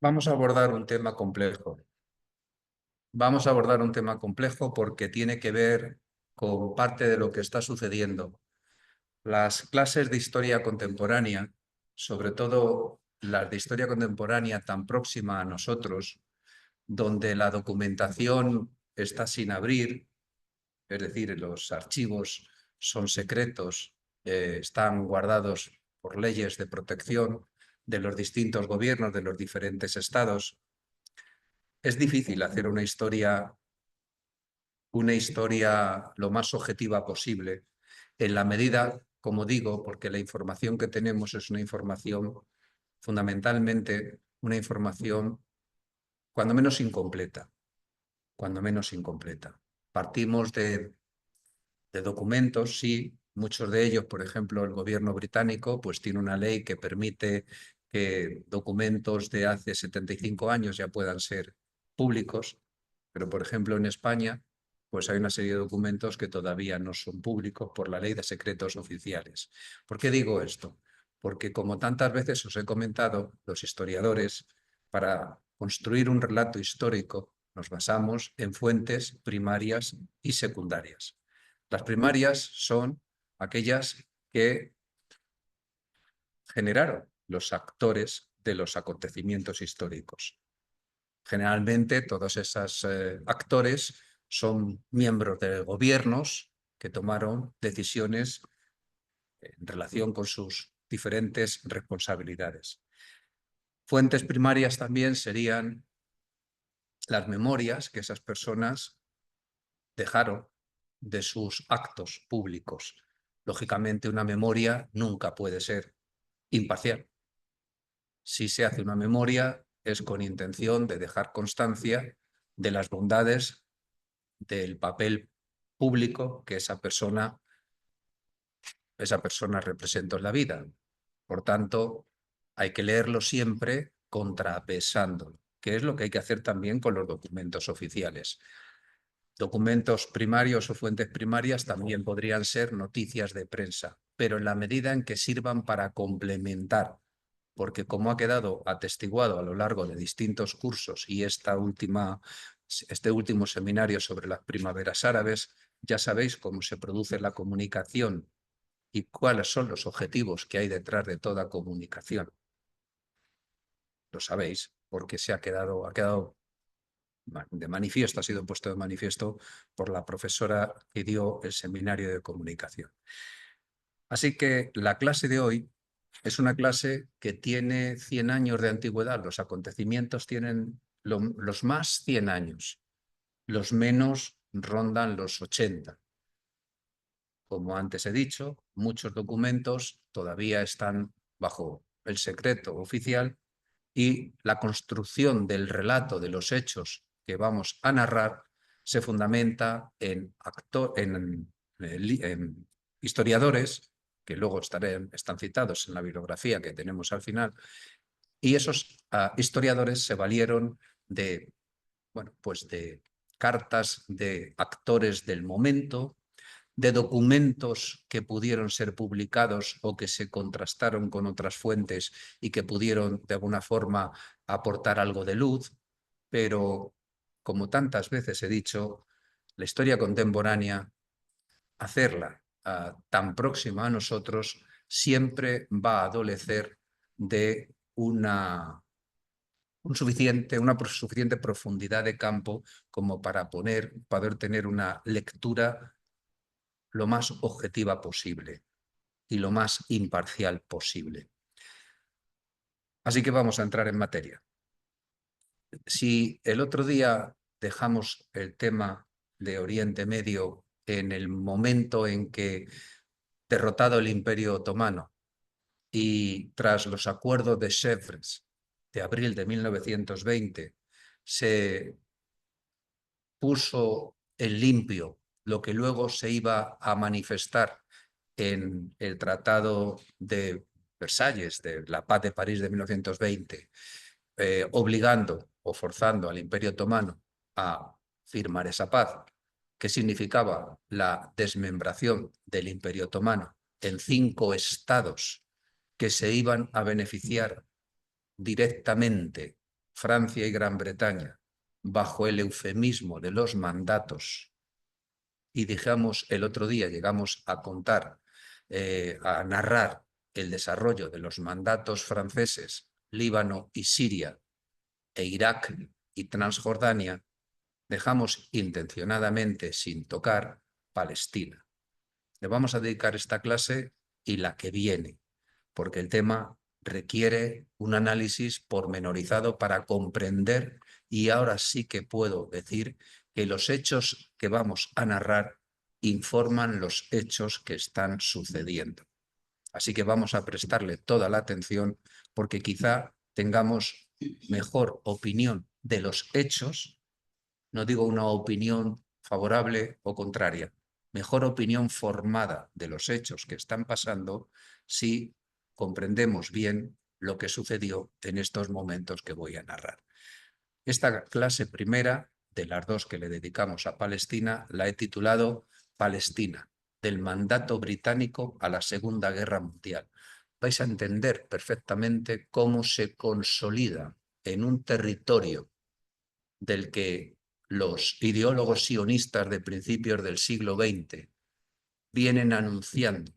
Vamos a abordar un tema complejo. Vamos a abordar un tema complejo porque tiene que ver con parte de lo que está sucediendo. Las clases de historia contemporánea, sobre todo las de historia contemporánea tan próxima a nosotros, donde la documentación está sin abrir, es decir, los archivos son secretos, están guardados por leyes de protección de los distintos gobiernos de los diferentes estados. Es difícil hacer una historia lo más objetiva posible, en la medida, como digo, porque la información que tenemos es una información, fundamentalmente, una información cuando menos incompleta, cuando menos incompleta. Partimos de documentos, sí, muchos de ellos, por ejemplo, el gobierno británico, pues tiene una ley que permite que documentos de hace 75 años ya puedan ser públicos, pero por ejemplo en España, pues hay una serie de documentos que todavía no son públicos por la ley de secretos oficiales. ¿Por qué digo esto? Porque como tantas veces os he comentado, los historiadores, para construir un relato histórico, nos basamos en fuentes primarias y secundarias. Las primarias son aquellas que generaron los actores de los acontecimientos históricos. Generalmente todos esos actores son miembros de gobiernos que tomaron decisiones en relación con sus diferentes responsabilidades. Fuentes primarias también serían las memorias que esas personas dejaron de sus actos públicos. Lógicamente, una memoria nunca puede ser imparcial. Si se hace una memoria es con intención de dejar constancia de las bondades del papel público que esa persona representó en la vida. Por tanto, hay que leerlo siempre contrapesándolo, que es lo que hay que hacer también con los documentos oficiales. Documentos primarios o fuentes primarias también podrían ser noticias de prensa, pero en la medida en que sirvan para complementar, porque como ha quedado atestiguado a lo largo de distintos cursos y este último seminario sobre las primaveras árabes, ya sabéis cómo se produce la comunicación y cuáles son los objetivos que hay detrás de toda comunicación. Lo sabéis, porque ha quedado de manifiesto, ha sido puesto de manifiesto por la profesora que dio el seminario de comunicación. Así que la clase de hoy es una clase que tiene 100 años de antigüedad. Los acontecimientos tienen los más 100 años, los menos rondan los 80. Como antes he dicho, muchos documentos todavía están bajo el secreto oficial y la construcción del relato de los hechos que vamos a narrar se fundamenta en historiadores, que luego están citados en la bibliografía que tenemos al final, y esos historiadores se valieron de, bueno, pues de cartas de actores del momento, de documentos que pudieron ser publicados o que se contrastaron con otras fuentes y que pudieron de alguna forma aportar algo de luz, pero como tantas veces he dicho, la historia contemporánea, hacerla tan próxima a nosotros, siempre va a adolecer de una suficiente profundidad de campo como para poder tener una lectura lo más objetiva posible y lo más imparcial posible. Así que vamos a entrar en materia. Si el otro día dejamos el tema de Oriente Medio en el momento en que, derrotado el Imperio Otomano y tras los acuerdos de Sèvres de abril de 1920, se puso en limpio lo que luego se iba a manifestar en el Tratado de Versalles, de la Paz de París de 1920, obligando o forzando al Imperio Otomano a firmar esa paz, que significaba la desmembración del Imperio Otomano en 5 estados que se iban a beneficiar directamente, Francia y Gran Bretaña bajo el eufemismo de los mandatos, y dejamos el otro día, llegamos a contar, a narrar el desarrollo de los mandatos franceses, Líbano y Siria, e Irak y Transjordania, dejamos intencionadamente sin tocar Palestina. Le vamos a dedicar esta clase y la que viene, porque el tema requiere un análisis pormenorizado para comprender, y ahora sí que puedo decir que los hechos que vamos a narrar informan los hechos que están sucediendo. Así que vamos a prestarle toda la atención, porque quizá tengamos mejor opinión de los hechos, no digo una opinión favorable o contraria, mejor opinión formada de los hechos que están pasando si comprendemos bien lo que sucedió en estos momentos que voy a narrar. Esta clase primera, de las dos que le dedicamos a Palestina, la he titulado Palestina, del mandato británico a la Segunda Guerra Mundial. Vais a entender perfectamente cómo se consolida en un territorio del que los ideólogos sionistas de principios del siglo XX vienen anunciando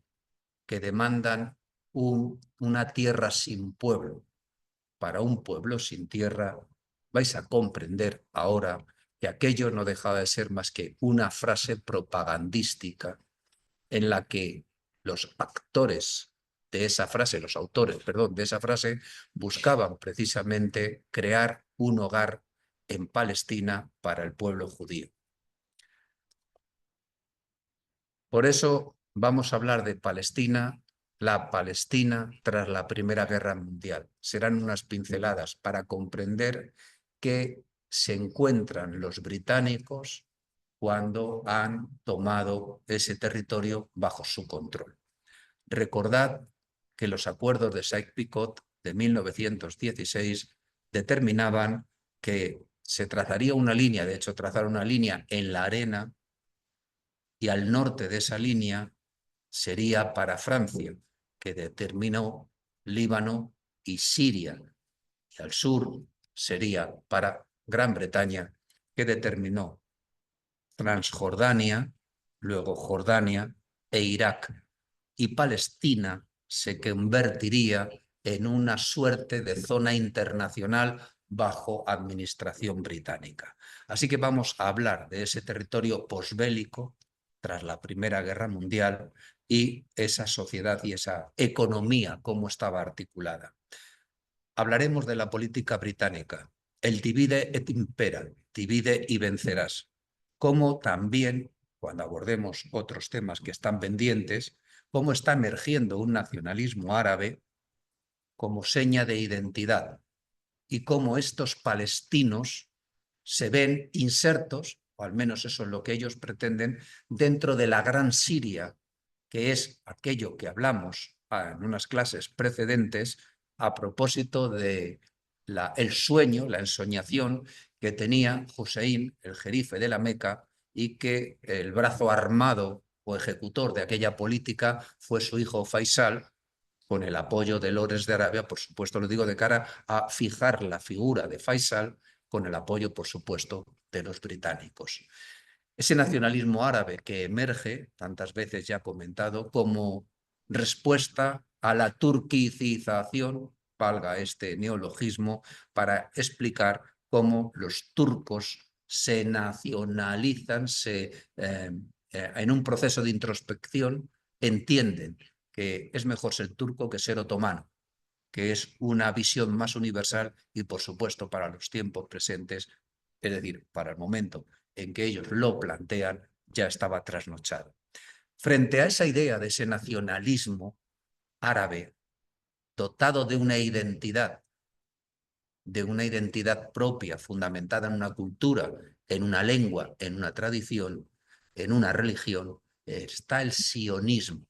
que demandan una tierra sin pueblo. Para un pueblo sin tierra, vais a comprender ahora que aquello no dejaba de ser más que una frase propagandística en la que los actores de esa frase, los autores, perdón, de esa frase, buscaban precisamente crear un hogar en Palestina para el pueblo judío. Por eso vamos a hablar de Palestina, la Palestina tras la Primera Guerra Mundial. Serán unas pinceladas para comprender qué se encuentran los británicos cuando han tomado ese territorio bajo su control. Recordad que los acuerdos de Sykes-Picot de 1916 determinaban que se trazaría una línea, de hecho trazar una línea en la arena, y al norte de esa línea sería para Francia, que determinó Líbano y Siria, y al sur sería para Gran Bretaña, que determinó Transjordania, luego Jordania e Irak, y Palestina se convertiría en una suerte de zona internacional bajo administración británica. Así que vamos a hablar de ese territorio posbélico tras la Primera Guerra Mundial y esa sociedad y esa economía, cómo estaba articulada. Hablaremos de la política británica, el divide et impera, divide y vencerás, como también, cuando abordemos otros temas que están pendientes, cómo está emergiendo un nacionalismo árabe como seña de identidad y cómo estos palestinos se ven insertos, o al menos eso es lo que ellos pretenden, dentro de la gran Siria, que es aquello que hablamos en unas clases precedentes a propósito de el sueño, la ensoñación que tenía Hussein, el jerife de la Meca, y que el brazo armado o ejecutor de aquella política fue su hijo Faisal, con el apoyo de Lores de Arabia, por supuesto lo digo de cara a fijar la figura de Faisal, con el apoyo, por supuesto, de los británicos. Ese nacionalismo árabe que emerge, tantas veces ya comentado, como respuesta a la turquicización, valga este neologismo, para explicar cómo los turcos se nacionalizan, en un proceso de introspección entienden que es mejor ser turco que ser otomano, que es una visión más universal y, por supuesto, para los tiempos presentes, es decir, para el momento en que ellos lo plantean, ya estaba trasnochado. Frente a esa idea de ese nacionalismo árabe, dotado de una identidad propia, fundamentada en una cultura, en una lengua, en una tradición, en una religión, está el sionismo.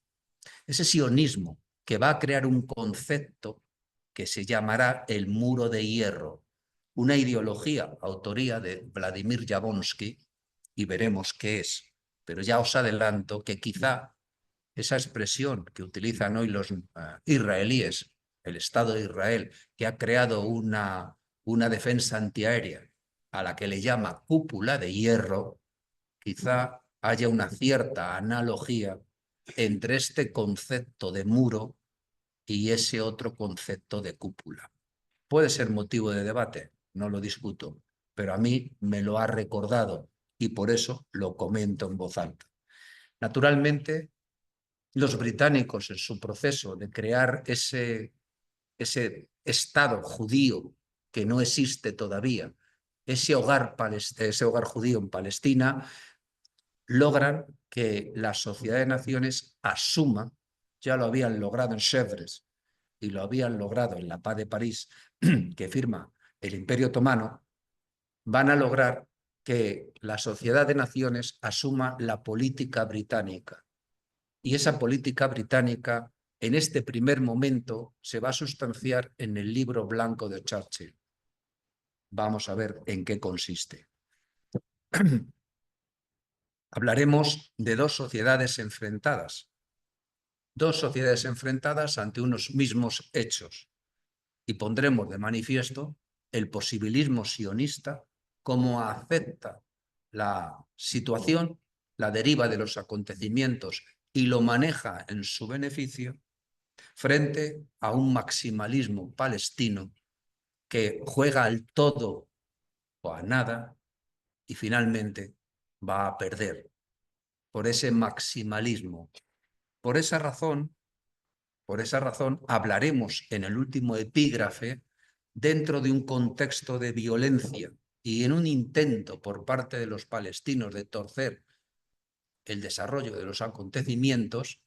Ese sionismo que va a crear un concepto que se llamará el muro de hierro, una ideología, autoría de Vladimir Jablonski, y veremos qué es. Pero ya os adelanto que quizá esa expresión que utilizan hoy los israelíes, el Estado de Israel, que ha creado una una defensa antiaérea a la que le llama cúpula de hierro, quizá haya una cierta analogía entre este concepto de muro y ese otro concepto de cúpula. Puede ser motivo de debate, no lo discuto, pero a mí me lo ha recordado y por eso lo comento en voz alta. Naturalmente, los británicos en su proceso de crear ese Estado judío que no existe todavía, ese hogar judío en Palestina, logran que la Sociedad de Naciones asuma, ya lo habían logrado en Sèvres y lo habían logrado en la Paz de París, que firma el Imperio Otomano, van a lograr que la Sociedad de Naciones asuma la política británica. Y esa política británica, en este primer momento, se va a sustanciar en el Libro Blanco de Churchill. Vamos a ver en qué consiste. Hablaremos de dos sociedades enfrentadas ante unos mismos hechos, y pondremos de manifiesto el posibilismo sionista, cómo acepta la situación, la deriva de los acontecimientos y lo maneja en su beneficio, frente a un maximalismo palestino que juega al todo o a nada y finalmente va a perder por ese maximalismo. Por esa razón, hablaremos en el último epígrafe dentro de un contexto de violencia y en un intento por parte de los palestinos de torcer el desarrollo de los acontecimientos.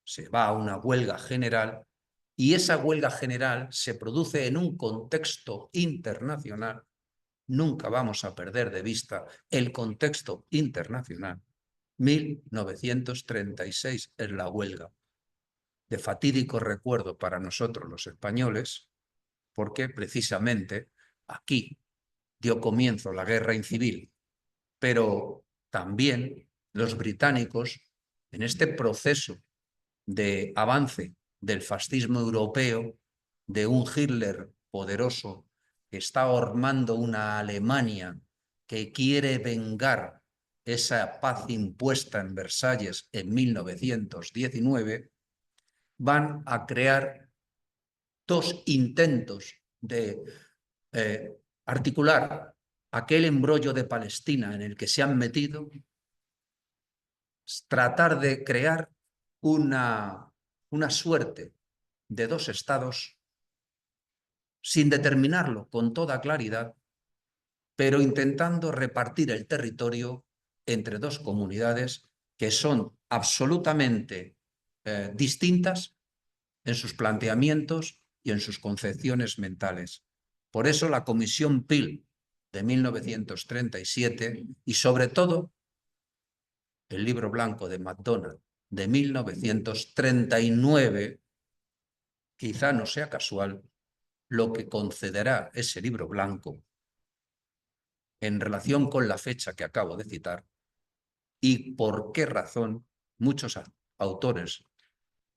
Se va a una huelga general y esa huelga general se produce en un contexto internacional. Nunca vamos a perder de vista el contexto internacional. 1936 es la huelga, de fatídico recuerdo para nosotros los españoles, porque precisamente aquí dio comienzo la guerra civil, pero también los británicos, en este proceso de avance del fascismo europeo, de un Hitler poderoso que está armando una Alemania que quiere vengar esa paz impuesta en Versalles en 1919, van a crear dos intentos de articular aquel embrollo de Palestina en el que se han metido, tratar de crear una suerte de dos estados sin determinarlo con toda claridad, pero intentando repartir el territorio entre dos comunidades que son absolutamente distintas en sus planteamientos y en sus concepciones mentales. Por eso la Comisión Peel de 1937 y sobre todo el Libro Blanco de MacDonald de 1939, quizá no sea casual lo que concederá ese Libro Blanco en relación con la fecha que acabo de citar y por qué razón muchos autores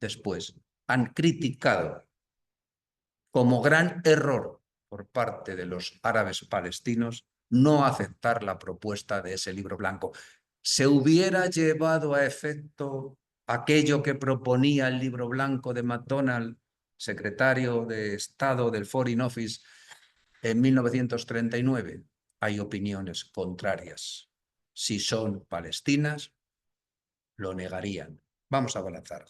después han criticado como gran error por parte de los árabes palestinos no aceptar la propuesta de ese Libro Blanco. ¿Se hubiera llevado a efecto aquello que proponía el Libro Blanco de MacDonald, secretario de Estado del Foreign Office, en 1939? Hay opiniones contrarias. Si son palestinas, lo negarían. Vamos a avanzar.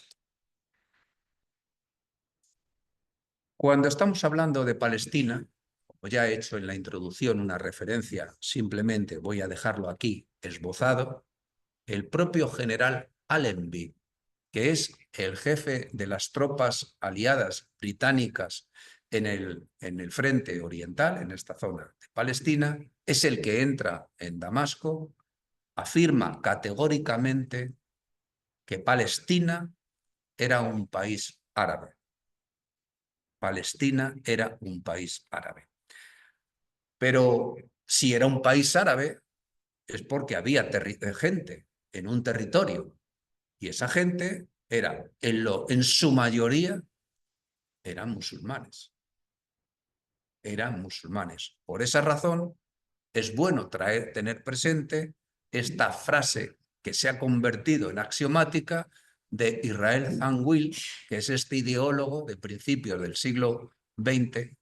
Cuando estamos hablando de Palestina, como ya he hecho en la introducción una referencia, simplemente voy a dejarlo aquí esbozado, el propio general Allenby, que es el jefe de las tropas aliadas británicas en el frente oriental, en esta zona de Palestina, es el que entra en Damasco, afirma categóricamente que Palestina era un país árabe. Palestina era un país árabe. Pero si era un país árabe es porque había gente en un territorio y esa gente era, en su mayoría, eran musulmanes. eran musulmanes. Por esa razón, es bueno tener presente esta frase que se ha convertido en axiomática de Israel Zangwill, que es este ideólogo de principios del siglo XX,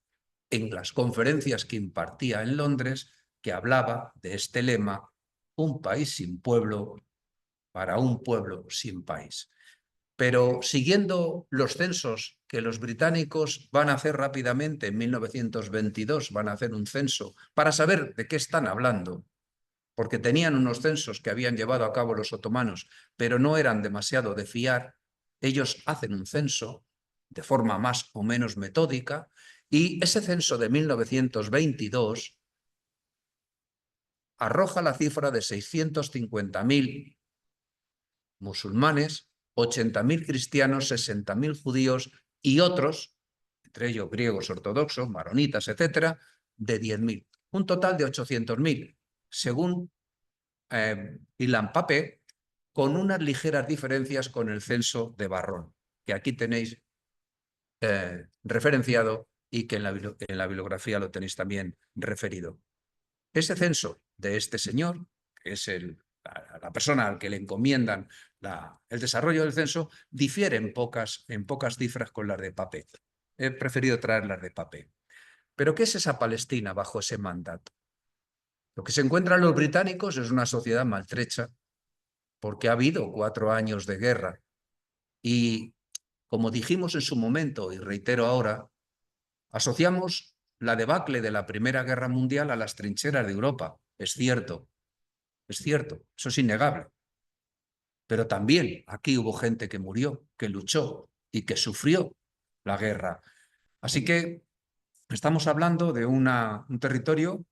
en las conferencias que impartía en Londres, que hablaba de este lema: un país sin pueblo para un pueblo sin país. Pero siguiendo los censos que los británicos van a hacer rápidamente en 1922, van a hacer un censo para saber de qué están hablando, porque tenían unos censos que habían llevado a cabo los otomanos, pero no eran demasiado de fiar. Ellos hacen un censo de forma más o menos metódica, y ese censo de 1922 arroja la cifra de 650.000 musulmanes, 80.000 cristianos, 60.000 judíos y otros, entre ellos griegos ortodoxos, maronitas, etcétera, de 10.000. Un total de 800.000, según Ilan Pape, con unas ligeras diferencias con el censo de Barrón, que aquí tenéis referenciado y que en la bibliografía lo tenéis también referido. Ese censo de este señor, que es la persona al que le encomiendan el desarrollo del censo, difiere en pocas cifras con las de Pape. He preferido traer las de Pape. ¿Pero qué es esa Palestina bajo ese mandato? Lo que se encuentran los británicos es una sociedad maltrecha, porque ha habido 4 años de guerra. Y, como dijimos en su momento, y reitero ahora, asociamos la debacle de la Primera Guerra Mundial a las trincheras de Europa. Es cierto, eso es innegable. Pero también aquí hubo gente que murió, que luchó y que sufrió la guerra. Así que estamos hablando de un territorio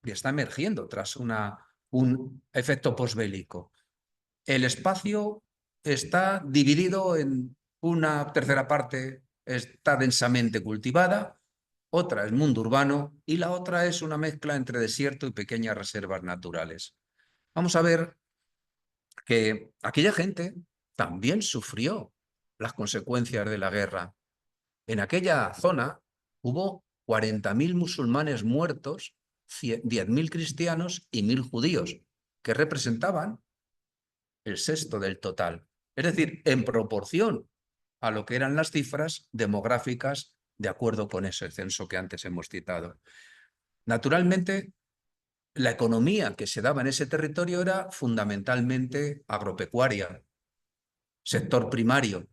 que está emergiendo tras un efecto posbélico. El espacio está dividido en una tercera parte, está densamente cultivada, otra es mundo urbano y la otra es una mezcla entre desierto y pequeñas reservas naturales. Vamos a ver que aquella gente también sufrió las consecuencias de la guerra. En aquella zona hubo 40.000 musulmanes muertos, 10.000 cristianos y 1.000 judíos, que representaban el sexto del total. Es decir, en proporción a lo que eran las cifras demográficas de acuerdo con ese censo que antes hemos citado. Naturalmente, la economía que se daba en ese territorio era fundamentalmente agropecuaria, sector primario.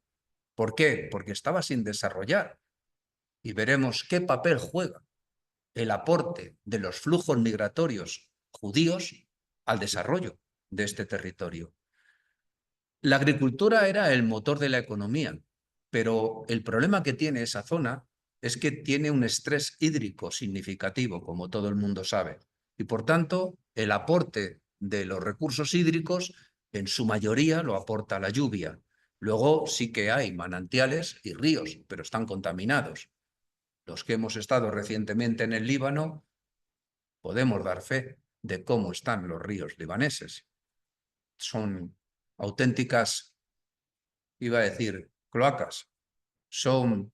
¿Por qué? Porque estaba sin desarrollar. Y veremos qué papel juega el aporte de los flujos migratorios judíos al desarrollo de este territorio. La agricultura era el motor de la economía, pero el problema que tiene esa zona es que tiene un estrés hídrico significativo, como todo el mundo sabe, y por tanto el aporte de los recursos hídricos en su mayoría lo aporta la lluvia. Luego sí que hay manantiales y ríos, pero están contaminados. Los que hemos estado recientemente en el Líbano podemos dar fe de cómo están los ríos libaneses. Son auténticas, iba a decir, cloacas. Son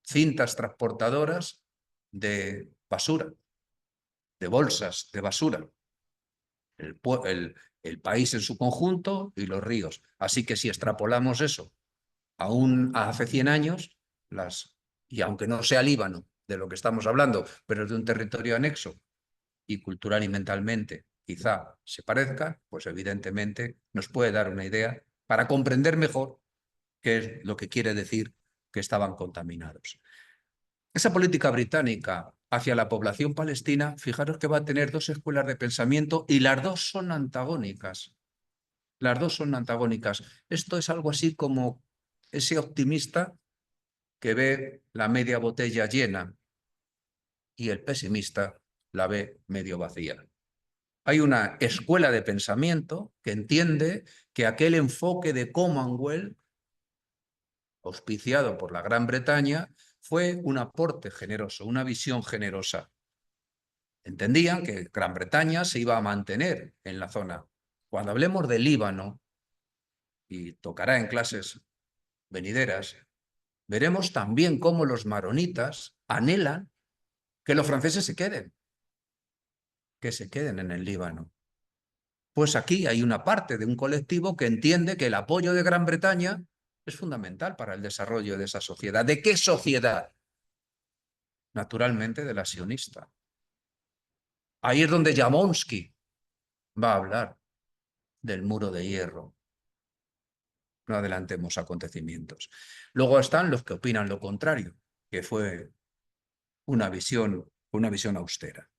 cintas transportadoras de basura, de bolsas de basura. El país en su conjunto y los ríos. Así que si extrapolamos eso a hace 100 años, y aunque no sea Líbano de lo que estamos hablando, pero es de un territorio anexo y cultural y mentalmente quizá se parezca, pues evidentemente nos puede dar una idea para comprender mejor qué es lo que quiere decir que estaban contaminados. Esa política británica hacia la población palestina, fijaros que va a tener 2 escuelas de pensamiento y las dos son antagónicas. Las dos son antagónicas. Esto es algo así como ese optimista que ve la media botella llena y el pesimista la ve medio vacía. Hay una escuela de pensamiento que entiende que aquel enfoque de Commonwealth, auspiciado por la Gran Bretaña, fue un aporte generoso, una visión generosa. Entendían que Gran Bretaña se iba a mantener en la zona. Cuando hablemos de Líbano, y tocará en clases venideras, veremos también cómo los maronitas anhelan Que los franceses se queden, que se queden en el Líbano. Pues aquí hay una parte de un colectivo que entiende que el apoyo de Gran Bretaña es fundamental para el desarrollo de esa sociedad. ¿De qué sociedad? Naturalmente de la sionista. Ahí es donde Jablonski va a hablar del muro de hierro. No adelantemos acontecimientos. Luego están los que opinan lo contrario, que fue una visión austera.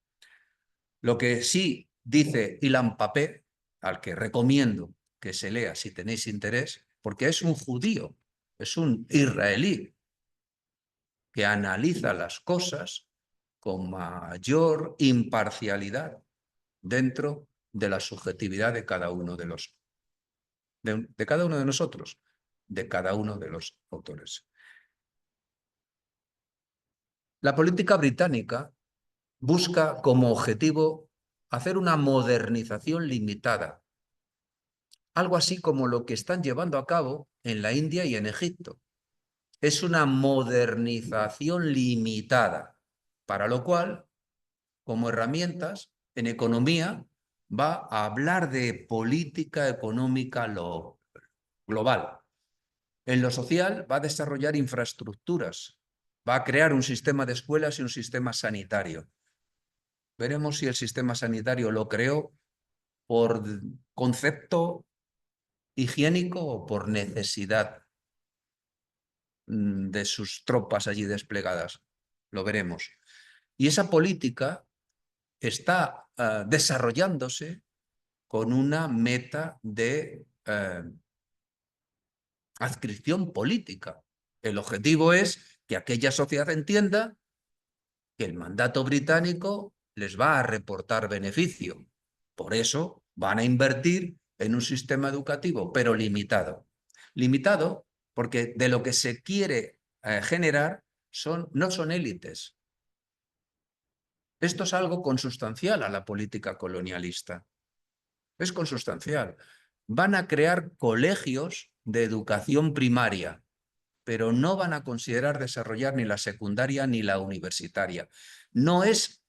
Lo que sí dice Ilan Pappé, al que recomiendo que se lea si tenéis interés, porque es un judío, es un israelí que analiza las cosas con mayor imparcialidad dentro de la subjetividad de cada uno de cada uno de nosotros, de cada uno de los autores. La política británica busca como objetivo hacer una modernización limitada, algo así como lo que están llevando a cabo en la India y en Egipto. Es una modernización limitada, para lo cual, como herramientas, en economía va a hablar de política económica global. En lo social va a desarrollar infraestructuras, va a crear un sistema de escuelas y un sistema sanitario. Veremos si el sistema sanitario lo creó por concepto higiénico o por necesidad de sus tropas allí desplegadas. Lo veremos. Y esa política está desarrollándose con una meta de adscripción política. El objetivo es que aquella sociedad entienda que el mandato británico les va a reportar beneficio. Por eso van a invertir en un sistema educativo, pero limitado. Limitado porque de lo que se quiere generar no son élites. Esto es algo consustancial a la política colonialista. Es consustancial. Van a crear colegios de educación primaria, pero no van a considerar desarrollar ni la secundaria ni la universitaria. No es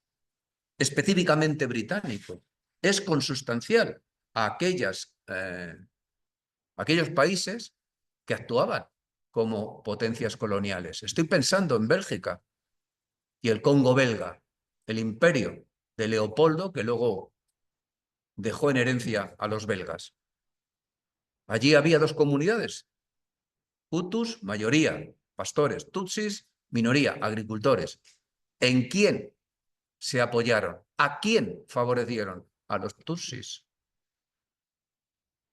específicamente británico, es consustancial a aquellos países que actuaban como potencias coloniales. Estoy pensando en Bélgica y el Congo belga, el imperio de Leopoldo, que luego dejó en herencia a los belgas. Allí había dos comunidades, Hutus, mayoría, pastores, Tutsis, minoría, agricultores. ¿En quién se apoyaron? ¿A quién favorecieron? A los Tutsis.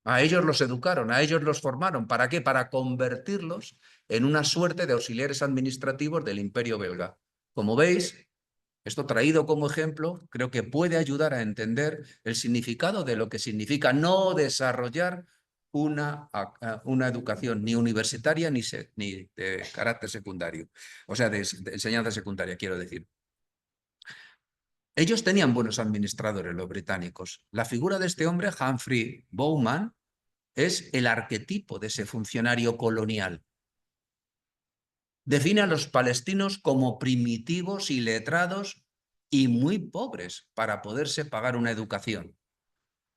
A ellos los educaron, a ellos los formaron. ¿Para qué? Para convertirlos en una suerte de auxiliares administrativos del imperio belga. Como veis, esto traído como ejemplo, creo que puede ayudar a entender el significado de lo que significa no desarrollar una educación ni universitaria ni de carácter secundario, o sea, de enseñanza secundaria, quiero decir. Ellos tenían buenos administradores, los británicos. La figura de este hombre, Humphrey Bowman, es el arquetipo de ese funcionario colonial. Define a los palestinos como primitivos y letrados y muy pobres para poderse pagar una educación.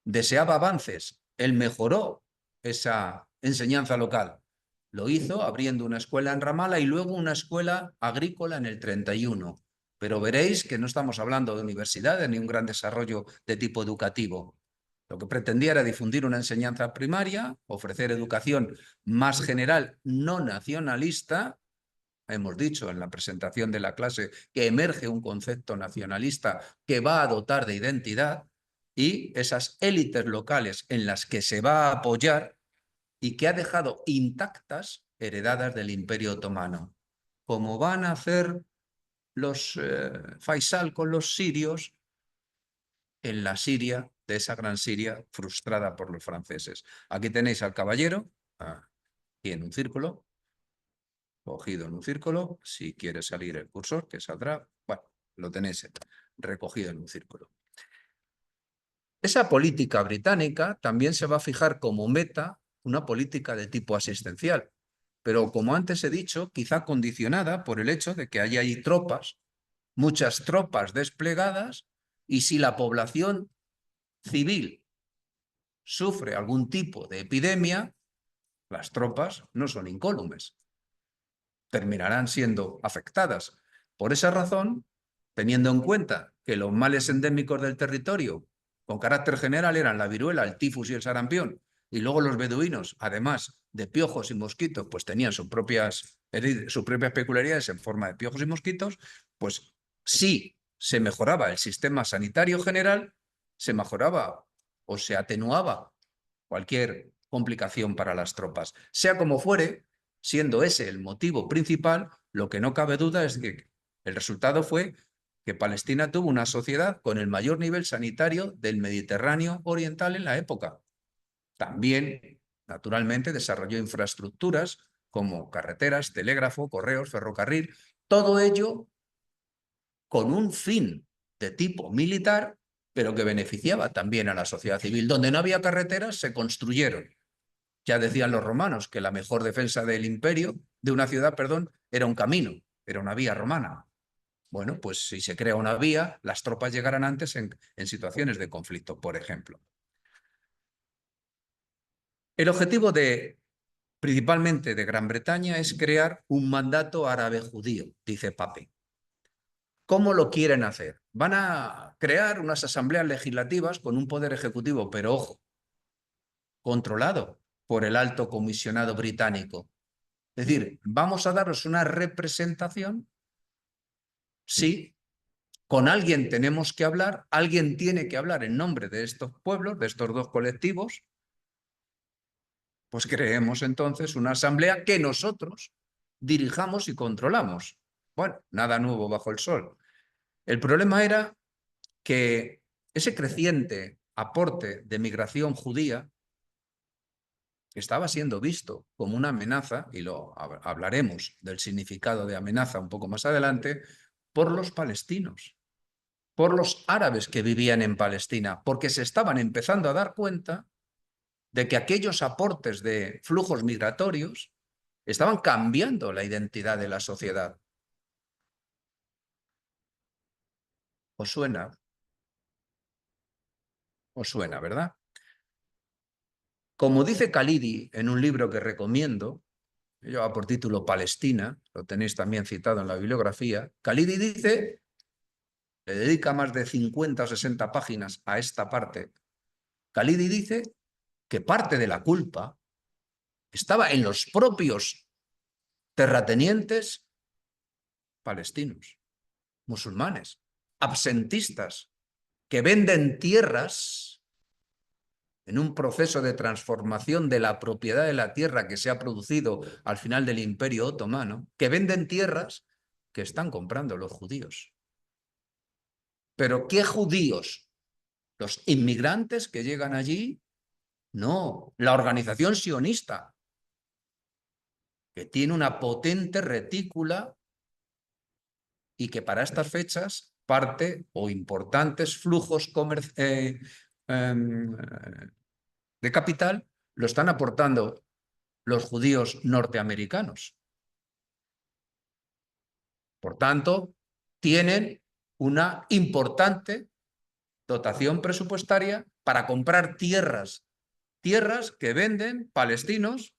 Deseaba avances. Él mejoró esa enseñanza local. Lo hizo abriendo una escuela en Ramala y luego una escuela agrícola en el 31. Pero veréis que no estamos hablando de universidades ni un gran desarrollo de tipo educativo. Lo que pretendía era difundir una enseñanza primaria, ofrecer educación más general, no nacionalista. Hemos dicho en la presentación de la clase que emerge un concepto nacionalista que va a dotar de identidad y esas élites locales en las que se va a apoyar y que ha dejado intactas heredadas del Imperio Otomano, como van a hacer los Faisal con los sirios en la Siria, de esa gran Siria frustrada por los franceses. Aquí tenéis al caballero, aquí en un círculo, cogido en un círculo, si quiere salir el cursor, que saldrá, bueno, lo tenéis recogido en un círculo. Esa política británica también se va a fijar como meta una política de tipo asistencial, pero como antes he dicho, quizá condicionada por el hecho de que hay tropas muchas tropas desplegadas, y si la población civil sufre algún tipo de epidemia, las tropas no son incólumes, terminarán siendo afectadas. Por esa razón, teniendo en cuenta que los males endémicos del territorio con carácter general eran la viruela, el tifus y el sarampión, y luego los beduinos, además de piojos y mosquitos, pues tenían sus propias peculiaridades en forma de piojos y mosquitos, pues sí se mejoraba el sistema sanitario general, se mejoraba o se atenuaba cualquier complicación para las tropas. Sea como fuere, siendo ese el motivo principal, lo que no cabe duda es que el resultado fue que Palestina tuvo una sociedad con el mayor nivel sanitario del Mediterráneo oriental en la época. También, naturalmente, desarrolló infraestructuras como carreteras, telégrafo, correos, ferrocarril, todo ello con un fin de tipo militar, pero que beneficiaba también a la sociedad civil. Donde no había carreteras, se construyeron. Ya decían los romanos que la mejor defensa del imperio, de una ciudad, perdón, era un camino, era una vía romana. Bueno, pues si se crea una vía, las tropas llegarán antes en situaciones de conflicto, por ejemplo. El objetivo principalmente de Gran Bretaña es crear un mandato árabe judío, dice Pape. ¿Cómo lo quieren hacer? Van a crear unas asambleas legislativas con un poder ejecutivo, pero ojo, controlado por el alto comisionado británico. Es decir, vamos a daros una representación, sí, con alguien tenemos que hablar, alguien tiene que hablar en nombre de estos pueblos, de estos dos colectivos, pues creemos entonces una asamblea que nosotros dirijamos y controlamos. Bueno, nada nuevo bajo el sol. El problema era que ese creciente aporte de migración judía estaba siendo visto como una amenaza, y hablaremos del significado de amenaza un poco más adelante, por los palestinos, por los árabes que vivían en Palestina, porque se estaban empezando a dar cuenta de que aquellos aportes de flujos migratorios estaban cambiando la identidad de la sociedad. ¿Os suena? ¿Os suena, verdad? Como dice Khalidi en un libro que recomiendo, lleva por título Palestina, lo tenéis también citado en la bibliografía, Khalidi dice, le dedica más de 50 o 60 páginas a esta parte, Khalidi dice que parte de la culpa estaba en los propios terratenientes palestinos, musulmanes, absentistas, que venden tierras en un proceso de transformación de la propiedad de la tierra que se ha producido al final del Imperio Otomano, que venden tierras que están comprando los judíos. ¿Pero qué judíos? ¿Los inmigrantes que llegan allí? No, la organización sionista, que tiene una potente retícula y que para estas fechas parte o importantes flujos de capital lo están aportando los judíos norteamericanos. Por tanto, tienen una importante dotación presupuestaria para comprar tierras que venden palestinos,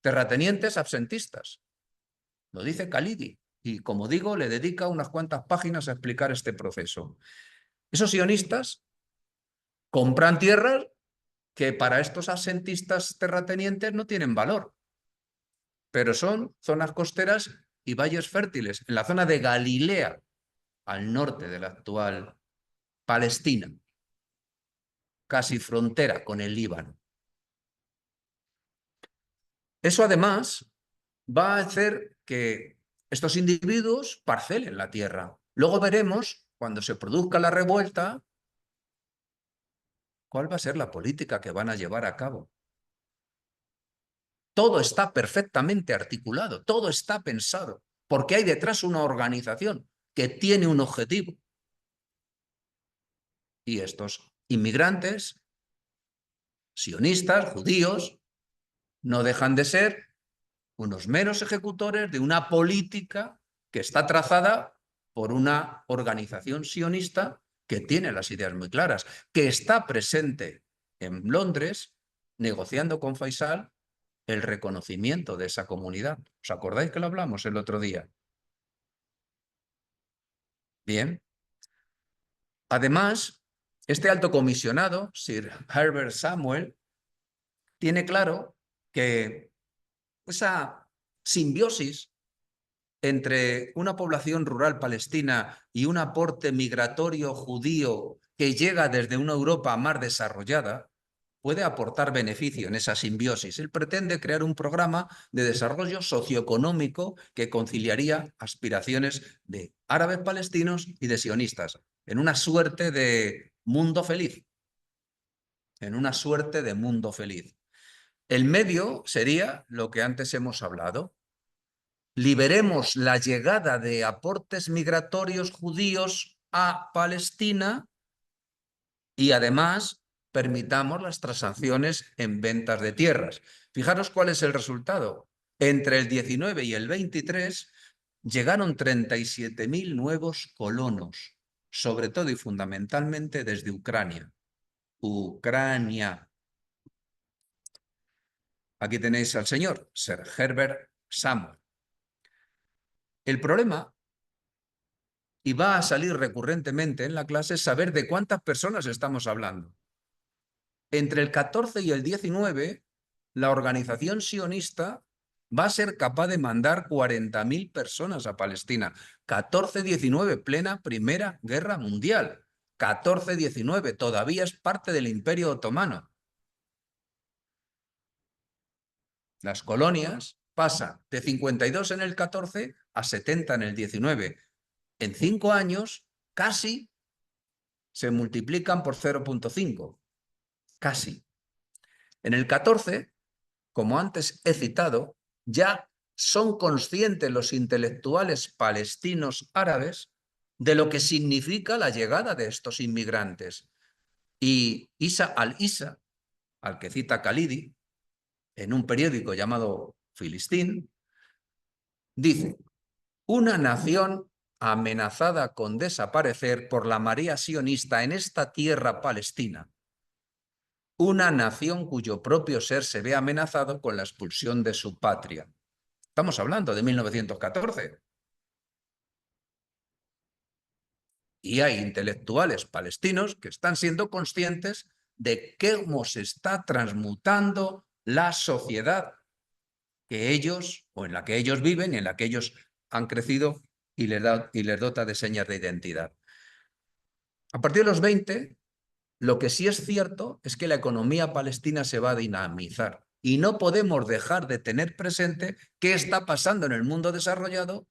terratenientes absentistas. Lo dice Khalidi. Y, como digo, le dedica unas cuantas páginas a explicar este proceso. Esos sionistas compran tierras que para estos asentistas terratenientes no tienen valor, pero son zonas costeras y valles fértiles, en la zona de Galilea, al norte de la actual Palestina, casi frontera con el Líbano. Eso, además, va a hacer que estos individuos parcelen la tierra. Luego veremos, cuando se produzca la revuelta, cuál va a ser la política que van a llevar a cabo. Todo está perfectamente articulado, todo está pensado, porque hay detrás una organización que tiene un objetivo. Y estos inmigrantes, sionistas, judíos, no dejan de ser unos meros ejecutores de una política que está trazada por una organización sionista que tiene las ideas muy claras, que está presente en Londres negociando con Faisal el reconocimiento de esa comunidad. ¿Os acordáis que lo hablamos el otro día? Bien. Además, este alto comisionado, Sir Herbert Samuel, tiene claro que esa simbiosis entre una población rural palestina y un aporte migratorio judío que llega desde una Europa más desarrollada, puede aportar beneficio en esa simbiosis. Él pretende crear un programa de desarrollo socioeconómico que conciliaría aspiraciones de árabes palestinos y de sionistas, en una suerte de mundo feliz. En una suerte de mundo feliz. El medio sería lo que antes hemos hablado. Liberemos la llegada de aportes migratorios judíos a Palestina y además permitamos las transacciones en ventas de tierras. Fijaros cuál es el resultado. Entre el 19 y el 23 llegaron 37.000 nuevos colonos, sobre todo y fundamentalmente desde Ucrania. Ucrania. Aquí tenéis al señor Sir Herbert Samuel. El problema, y va a salir recurrentemente en la clase, es saber de cuántas personas estamos hablando. Entre el 14 y el 19, la organización sionista va a ser capaz de mandar 40.000 personas a Palestina. 14-19, plena Primera Guerra Mundial. 14-19, todavía es parte del Imperio Otomano. Las colonias pasan de 52 en el 14 a 70 en el 19. En 5 años casi se multiplican por 0,5. Casi. En el 14, como antes he citado, ya son conscientes los intelectuales palestinos árabes de lo que significa la llegada de estos inmigrantes. Y Isa al-Isa, al que cita Khalidi, en un periódico llamado Filistín, dice: una nación amenazada con desaparecer por la marea sionista en esta tierra palestina. Una nación cuyo propio ser se ve amenazado con la expulsión de su patria. Estamos hablando de 1914. Y hay intelectuales palestinos que están siendo conscientes de cómo se está transmutando la sociedad que ellos, o en la que ellos viven y en la que ellos han crecido y les dota de señas de identidad. A partir de los 20, lo que sí es cierto es que la economía palestina se va a dinamizar y no podemos dejar de tener presente qué está pasando en el mundo desarrollado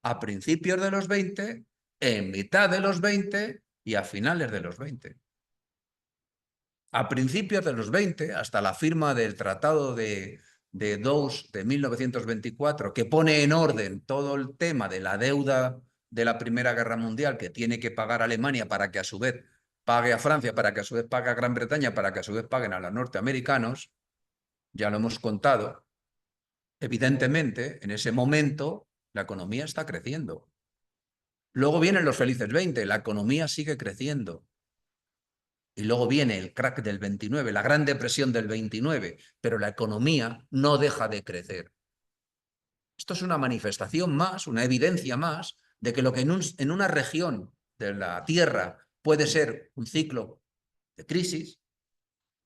a principios de los 20, en mitad de los 20 y a finales de los 20. A principios de los 20, hasta la firma del Tratado de Dawes de 1924, que pone en orden todo el tema de la deuda de la Primera Guerra Mundial que tiene que pagar Alemania para que a su vez pague a Francia, para que a su vez pague a Gran Bretaña, para que a su vez paguen a los norteamericanos, ya lo hemos contado. Evidentemente, en ese momento, la economía está creciendo. Luego vienen los felices 20, la economía sigue creciendo. Y luego viene el crack del 29, la gran depresión del 29, pero la economía no deja de crecer. Esto es una manifestación más, una evidencia más, de que lo que en una región de la Tierra puede ser un ciclo de crisis,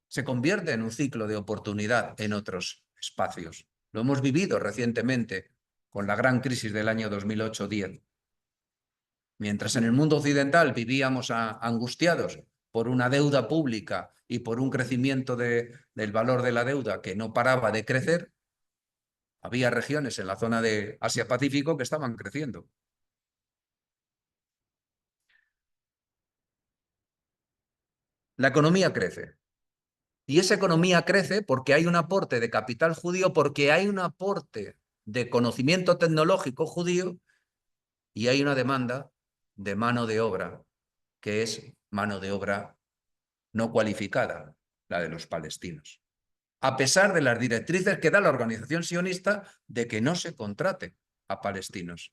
se convierte en un ciclo de oportunidad en otros espacios. Lo hemos vivido recientemente con la gran crisis del año 2008-10. Mientras en el mundo occidental vivíamos angustiados por una deuda pública y por un crecimiento del valor de la deuda que no paraba de crecer, había regiones en la zona de Asia-Pacífico que estaban creciendo. La economía crece. Y esa economía crece porque hay un aporte de capital judío, porque hay un aporte de conocimiento tecnológico judío y hay una demanda de mano de obra, que es mano de obra no cualificada, la de los palestinos. A pesar de las directrices que da la organización sionista de que no se contrate a palestinos.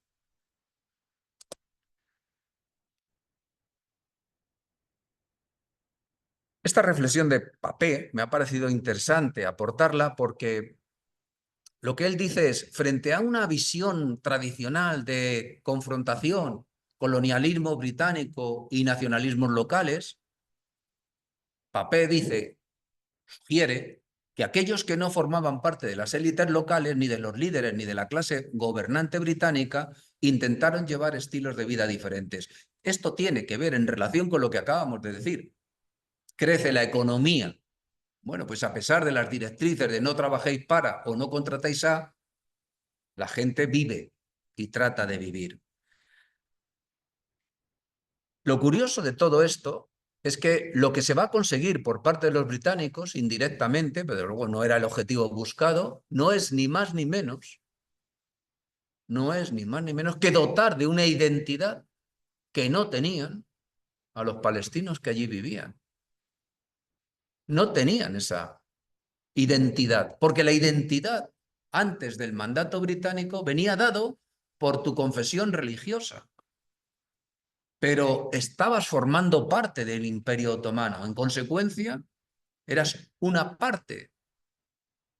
Esta reflexión de Papé me ha parecido interesante aportarla porque lo que él dice es, frente a una visión tradicional de confrontación, colonialismo británico y nacionalismos locales, Papé dice, sugiere que aquellos que no formaban parte de las élites locales, ni de los líderes, ni de la clase gobernante británica, intentaron llevar estilos de vida diferentes. Esto tiene que ver en relación con lo que acabamos de decir. Crece la economía. Bueno, pues a pesar de las directrices de no trabajéis para o no contratáis a, la gente vive y trata de vivir. Lo curioso de todo esto es que lo que se va a conseguir por parte de los británicos, indirectamente, pero luego no era el objetivo buscado, no es ni más ni menos que dotar de una identidad que no tenían a los palestinos que allí vivían. No tenían esa identidad, porque la identidad antes del mandato británico venía dado por tu confesión religiosa, pero estabas formando parte del Imperio Otomano. En consecuencia, eras una parte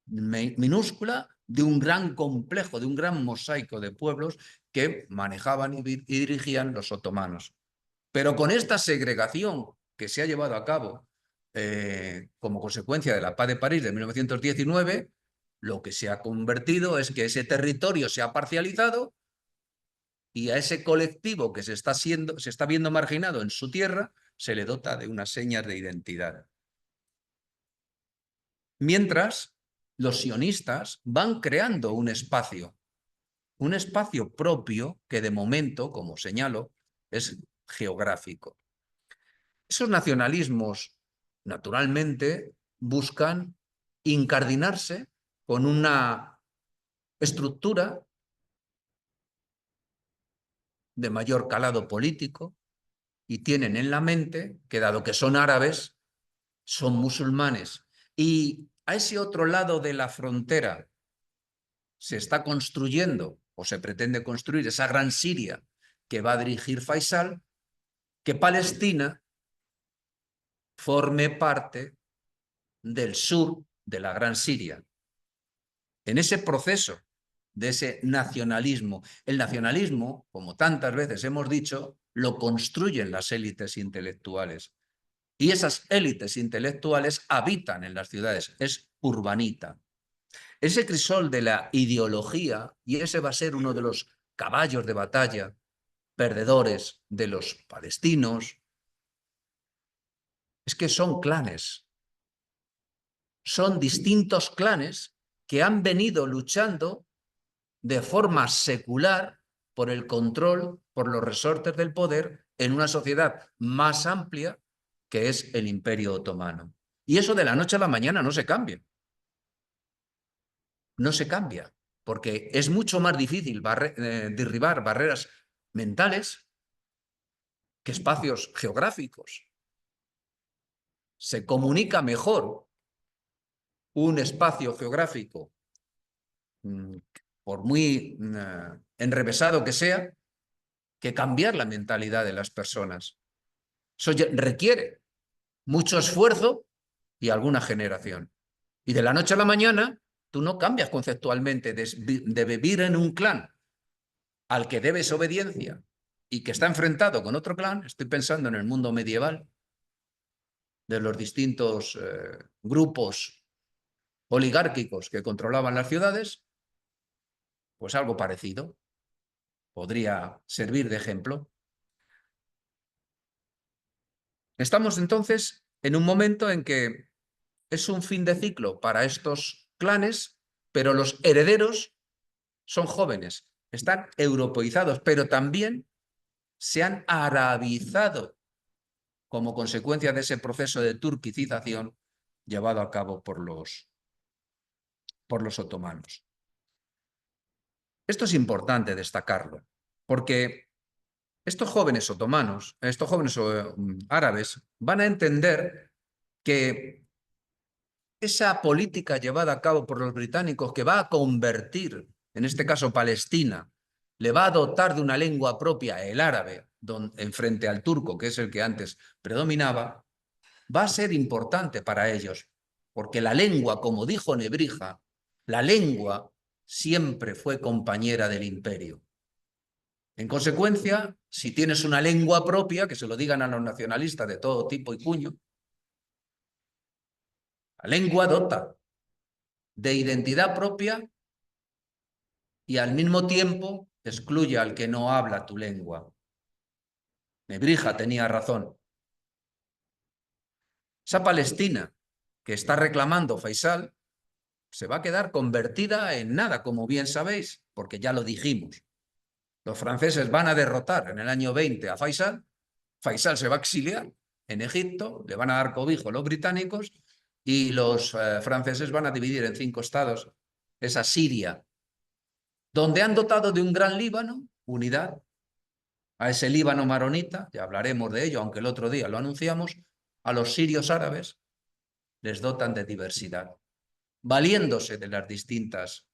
minúscula de un gran complejo, de un gran mosaico de pueblos que manejaban y dirigían los otomanos. Pero con esta segregación que se ha llevado a cabo como consecuencia de la Paz de París de 1919, lo que se ha convertido es que ese territorio se ha parcializado y a ese colectivo que se está viendo marginado en su tierra se le dota de unas señas de identidad. Mientras, los sionistas van creando un espacio propio que de momento, como señalo, es geográfico. Esos nacionalismos, naturalmente, buscan incardinarse con una estructura de mayor calado político y tienen en la mente que, dado que son árabes, son musulmanes. Y a ese otro lado de la frontera se está construyendo o se pretende construir esa gran Siria que va a dirigir Faisal, que Palestina forme parte del sur de la gran Siria. En ese proceso de ese nacionalismo, el nacionalismo, como tantas veces hemos dicho, lo construyen las élites intelectuales. Y esas élites intelectuales habitan en las ciudades, es urbanita. Ese crisol de la ideología, y ese va a ser uno de los caballos de batalla perdedores de los palestinos, es que son clanes. Son distintos clanes que han venido luchando de forma secular por el control, por los resortes del poder en una sociedad más amplia que es el Imperio Otomano. Y eso de la noche a la mañana no se cambia. No se cambia, porque es mucho más difícil derribar barreras mentales que espacios geográficos. Se comunica mejor un espacio geográfico, por muy enrevesado que sea, que cambiar la mentalidad de las personas. Eso requiere mucho esfuerzo y alguna generación. Y de la noche a la mañana, tú no cambias conceptualmente de vivir en un clan al que debes obediencia y que está enfrentado con otro clan. Estoy pensando en el mundo medieval, de los distintos grupos oligárquicos que controlaban las ciudades, pues algo parecido podría servir de ejemplo. Estamos entonces en un momento en que es un fin de ciclo para estos clanes, pero los herederos son jóvenes, están europeizados, pero también se han arabizado como consecuencia de ese proceso de turquicización llevado a cabo por los otomanos. Esto es importante destacarlo, porque estos jóvenes otomanos, estos jóvenes árabes, van a entender que esa política llevada a cabo por los británicos que va a convertir, en este caso Palestina, le va a dotar de una lengua propia, el árabe, en frente al turco, que es el que antes predominaba, va a ser importante para ellos, porque la lengua, como dijo Nebrija, la lengua siempre fue compañera del imperio. En consecuencia, si tienes una lengua propia, que se lo digan a los nacionalistas de todo tipo y cuño, la lengua dota de identidad propia y al mismo tiempo excluye al que no habla tu lengua. Nebrija tenía razón. Esa Palestina que está reclamando Faisal se va a quedar convertida en nada, como bien sabéis, porque ya lo dijimos. Los franceses van a derrotar en el año 20 a Faisal, Faisal se va a exiliar en Egipto, le van a dar cobijo los británicos y los franceses van a dividir en 5 estados esa Siria, donde han dotado de un gran Líbano, unidad, a ese Líbano maronita, ya hablaremos de ello, aunque el otro día lo anunciamos, a los sirios árabes les dotan de diversidad, valiéndose de las distintas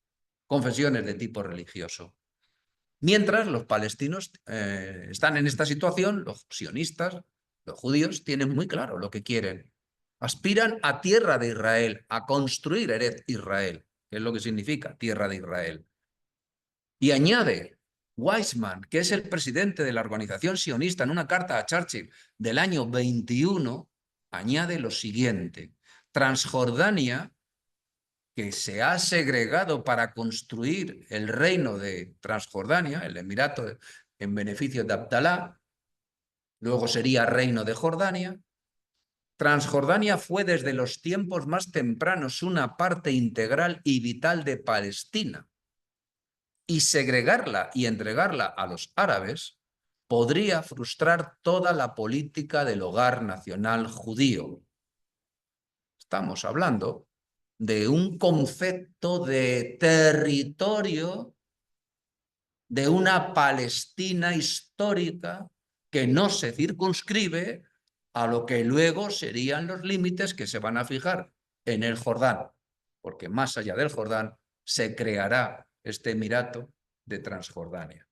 confesiones de tipo religioso. Mientras los palestinos están en esta situación, los sionistas, los judíos, tienen muy claro lo que quieren. Aspiran a tierra de Israel, a construir Eretz Israel, que es lo que significa tierra de Israel. Y añade Weizmann, que es el presidente de la organización sionista, en una carta a Churchill del año 21, añade lo siguiente: Transjordania, que se ha segregado para construir el reino de Transjordania, el Emirato en beneficio de Abdalá, luego sería reino de Jordania. Transjordania fue desde los tiempos más tempranos una parte integral y vital de Palestina. Y segregarla y entregarla a los árabes podría frustrar toda la política del hogar nacional judío. Estamos hablando de un concepto de territorio, de una Palestina histórica que no se circunscribe a lo que luego serían los límites que se van a fijar en el Jordán, porque más allá del Jordán se creará este Emirato de Transjordania.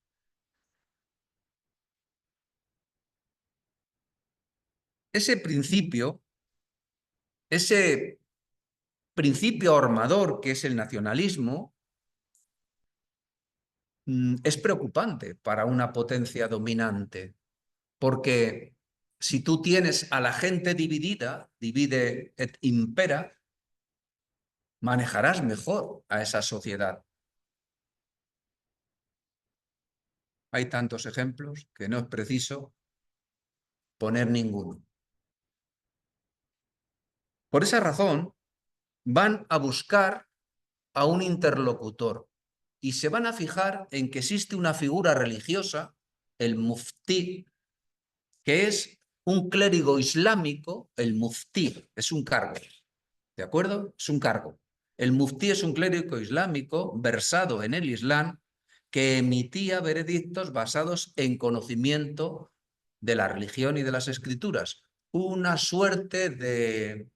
Ese principio armador que es el nacionalismo, es preocupante para una potencia dominante, porque si tú tienes a la gente dividida, divide et impera, manejarás mejor a esa sociedad. Hay tantos ejemplos que no es preciso poner ninguno. Por esa razón, van a buscar a un interlocutor y se van a fijar en que existe una figura religiosa, el muftí, que es un clérigo islámico. El muftí es un cargo, ¿de acuerdo? Es un cargo. El muftí es un clérigo islámico versado en el Islam que emitía veredictos basados en conocimiento de la religión y de las escrituras. Una suerte de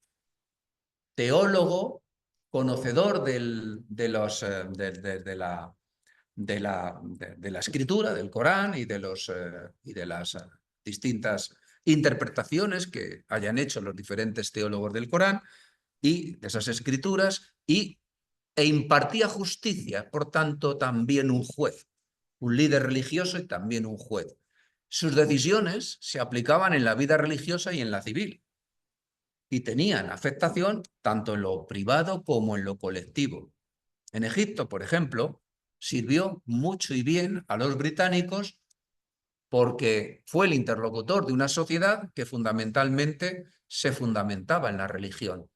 teólogo conocedor de la escritura, del Corán y de las distintas interpretaciones que hayan hecho los diferentes teólogos del Corán y de esas escrituras, e impartía justicia, por tanto, también un juez, un líder religioso y también un juez. Sus decisiones se aplicaban en la vida religiosa y en la civil, y tenían afectación tanto en lo privado como en lo colectivo. En Egipto, por ejemplo, sirvió mucho y bien a los británicos porque fue el interlocutor de una sociedad que fundamentalmente se fundamentaba en la religión.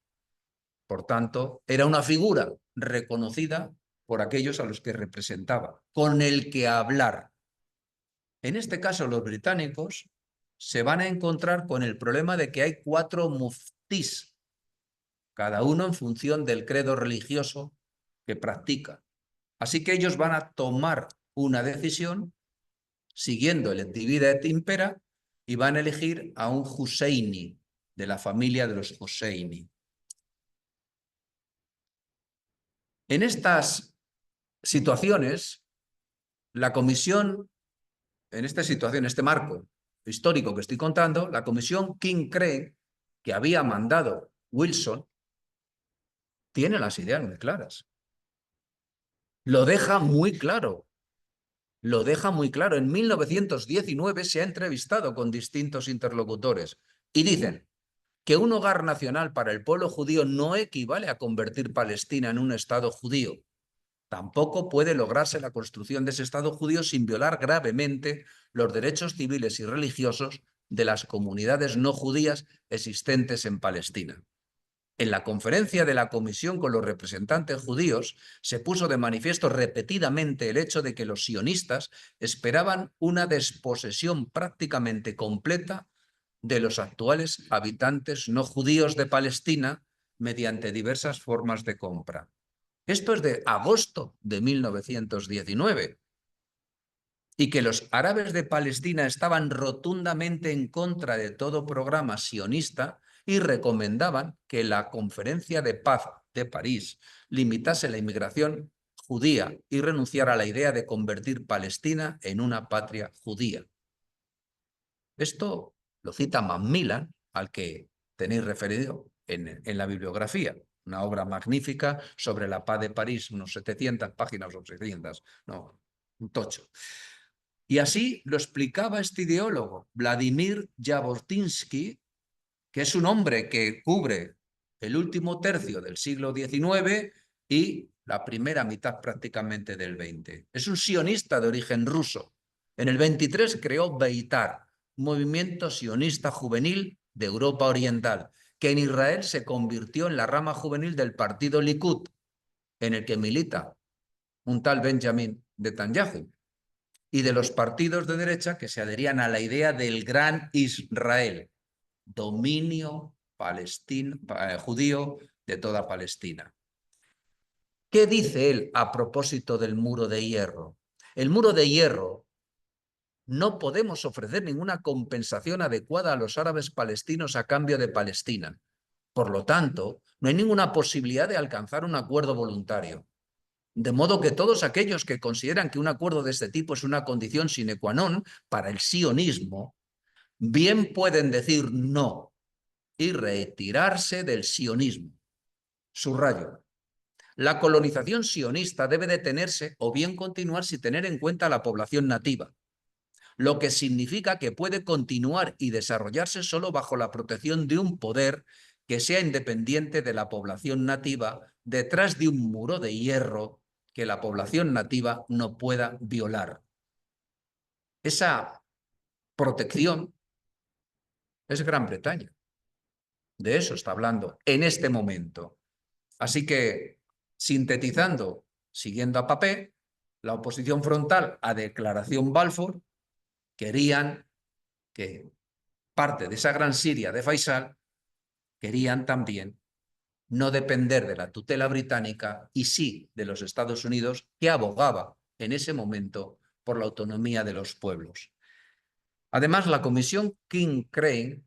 Por tanto, era una figura reconocida por aquellos a los que representaba, con el que hablar. En este caso, los británicos se van a encontrar con el problema de que hay 4 muftís, cada uno en función del credo religioso que practica. Así que ellos van a tomar una decisión siguiendo el divide et impera y van a elegir a un Husseini, de la familia de los Husseini. En estas situaciones, la comisión, en esta situación, este marco histórico que estoy contando, la comisión King-Craig que había mandado Wilson tiene las ideas muy claras. Lo deja muy claro. Lo deja muy claro. En 1919 se ha entrevistado con distintos interlocutores y dicen que un hogar nacional para el pueblo judío no equivale a convertir Palestina en un Estado judío. Tampoco puede lograrse la construcción de ese Estado judío sin violar gravemente los derechos civiles y religiosos de las comunidades no judías existentes en Palestina. En la conferencia de la Comisión con los representantes judíos se puso de manifiesto repetidamente el hecho de que los sionistas esperaban una desposesión prácticamente completa de los actuales habitantes no judíos de Palestina mediante diversas formas de compra. Esto es de agosto de 1919. Y que los árabes de Palestina estaban rotundamente en contra de todo programa sionista y recomendaban que la Conferencia de Paz de París limitase la inmigración judía y renunciara a la idea de convertir Palestina en una patria judía. Esto lo cita Macmillan, al que tenéis referido en la bibliografía, una obra magnífica sobre la paz de París, unos 700 páginas o 600, no, un tocho. Y así lo explicaba este ideólogo, Vladimir Jabotinsky, que es un hombre que cubre el último tercio del siglo XIX y la primera mitad prácticamente del XX. Es un sionista de origen ruso. En el 23 creó Beitar, un movimiento sionista juvenil de Europa Oriental, que en Israel se convirtió en la rama juvenil del partido Likud, en el que milita un tal Benjamin Netanyahu, y de los partidos de derecha que se adherían a la idea del Gran Israel, dominio judío de toda Palestina. ¿Qué dice él a propósito del muro de hierro? El muro de hierro no podemos ofrecer ninguna compensación adecuada a los árabes palestinos a cambio de Palestina. Por lo tanto, no hay ninguna posibilidad de alcanzar un acuerdo voluntario. De modo que todos aquellos que consideran que un acuerdo de este tipo es una condición sine qua non para el sionismo, bien pueden decir no y retirarse del sionismo. Subrayo. La colonización sionista debe detenerse o bien continuar sin tener en cuenta a la población nativa, lo que significa que puede continuar y desarrollarse solo bajo la protección de un poder que sea independiente de la población nativa detrás de un muro de hierro que la población nativa no pueda violar. Esa protección es Gran Bretaña. De eso está hablando en este momento. Así que, sintetizando, siguiendo a Papé, la oposición frontal a Declaración Balfour querían que parte de esa gran Siria de Faisal querían también no depender de la tutela británica y sí de los Estados Unidos, que abogaba en ese momento por la autonomía de los pueblos. Además, la comisión King-Crane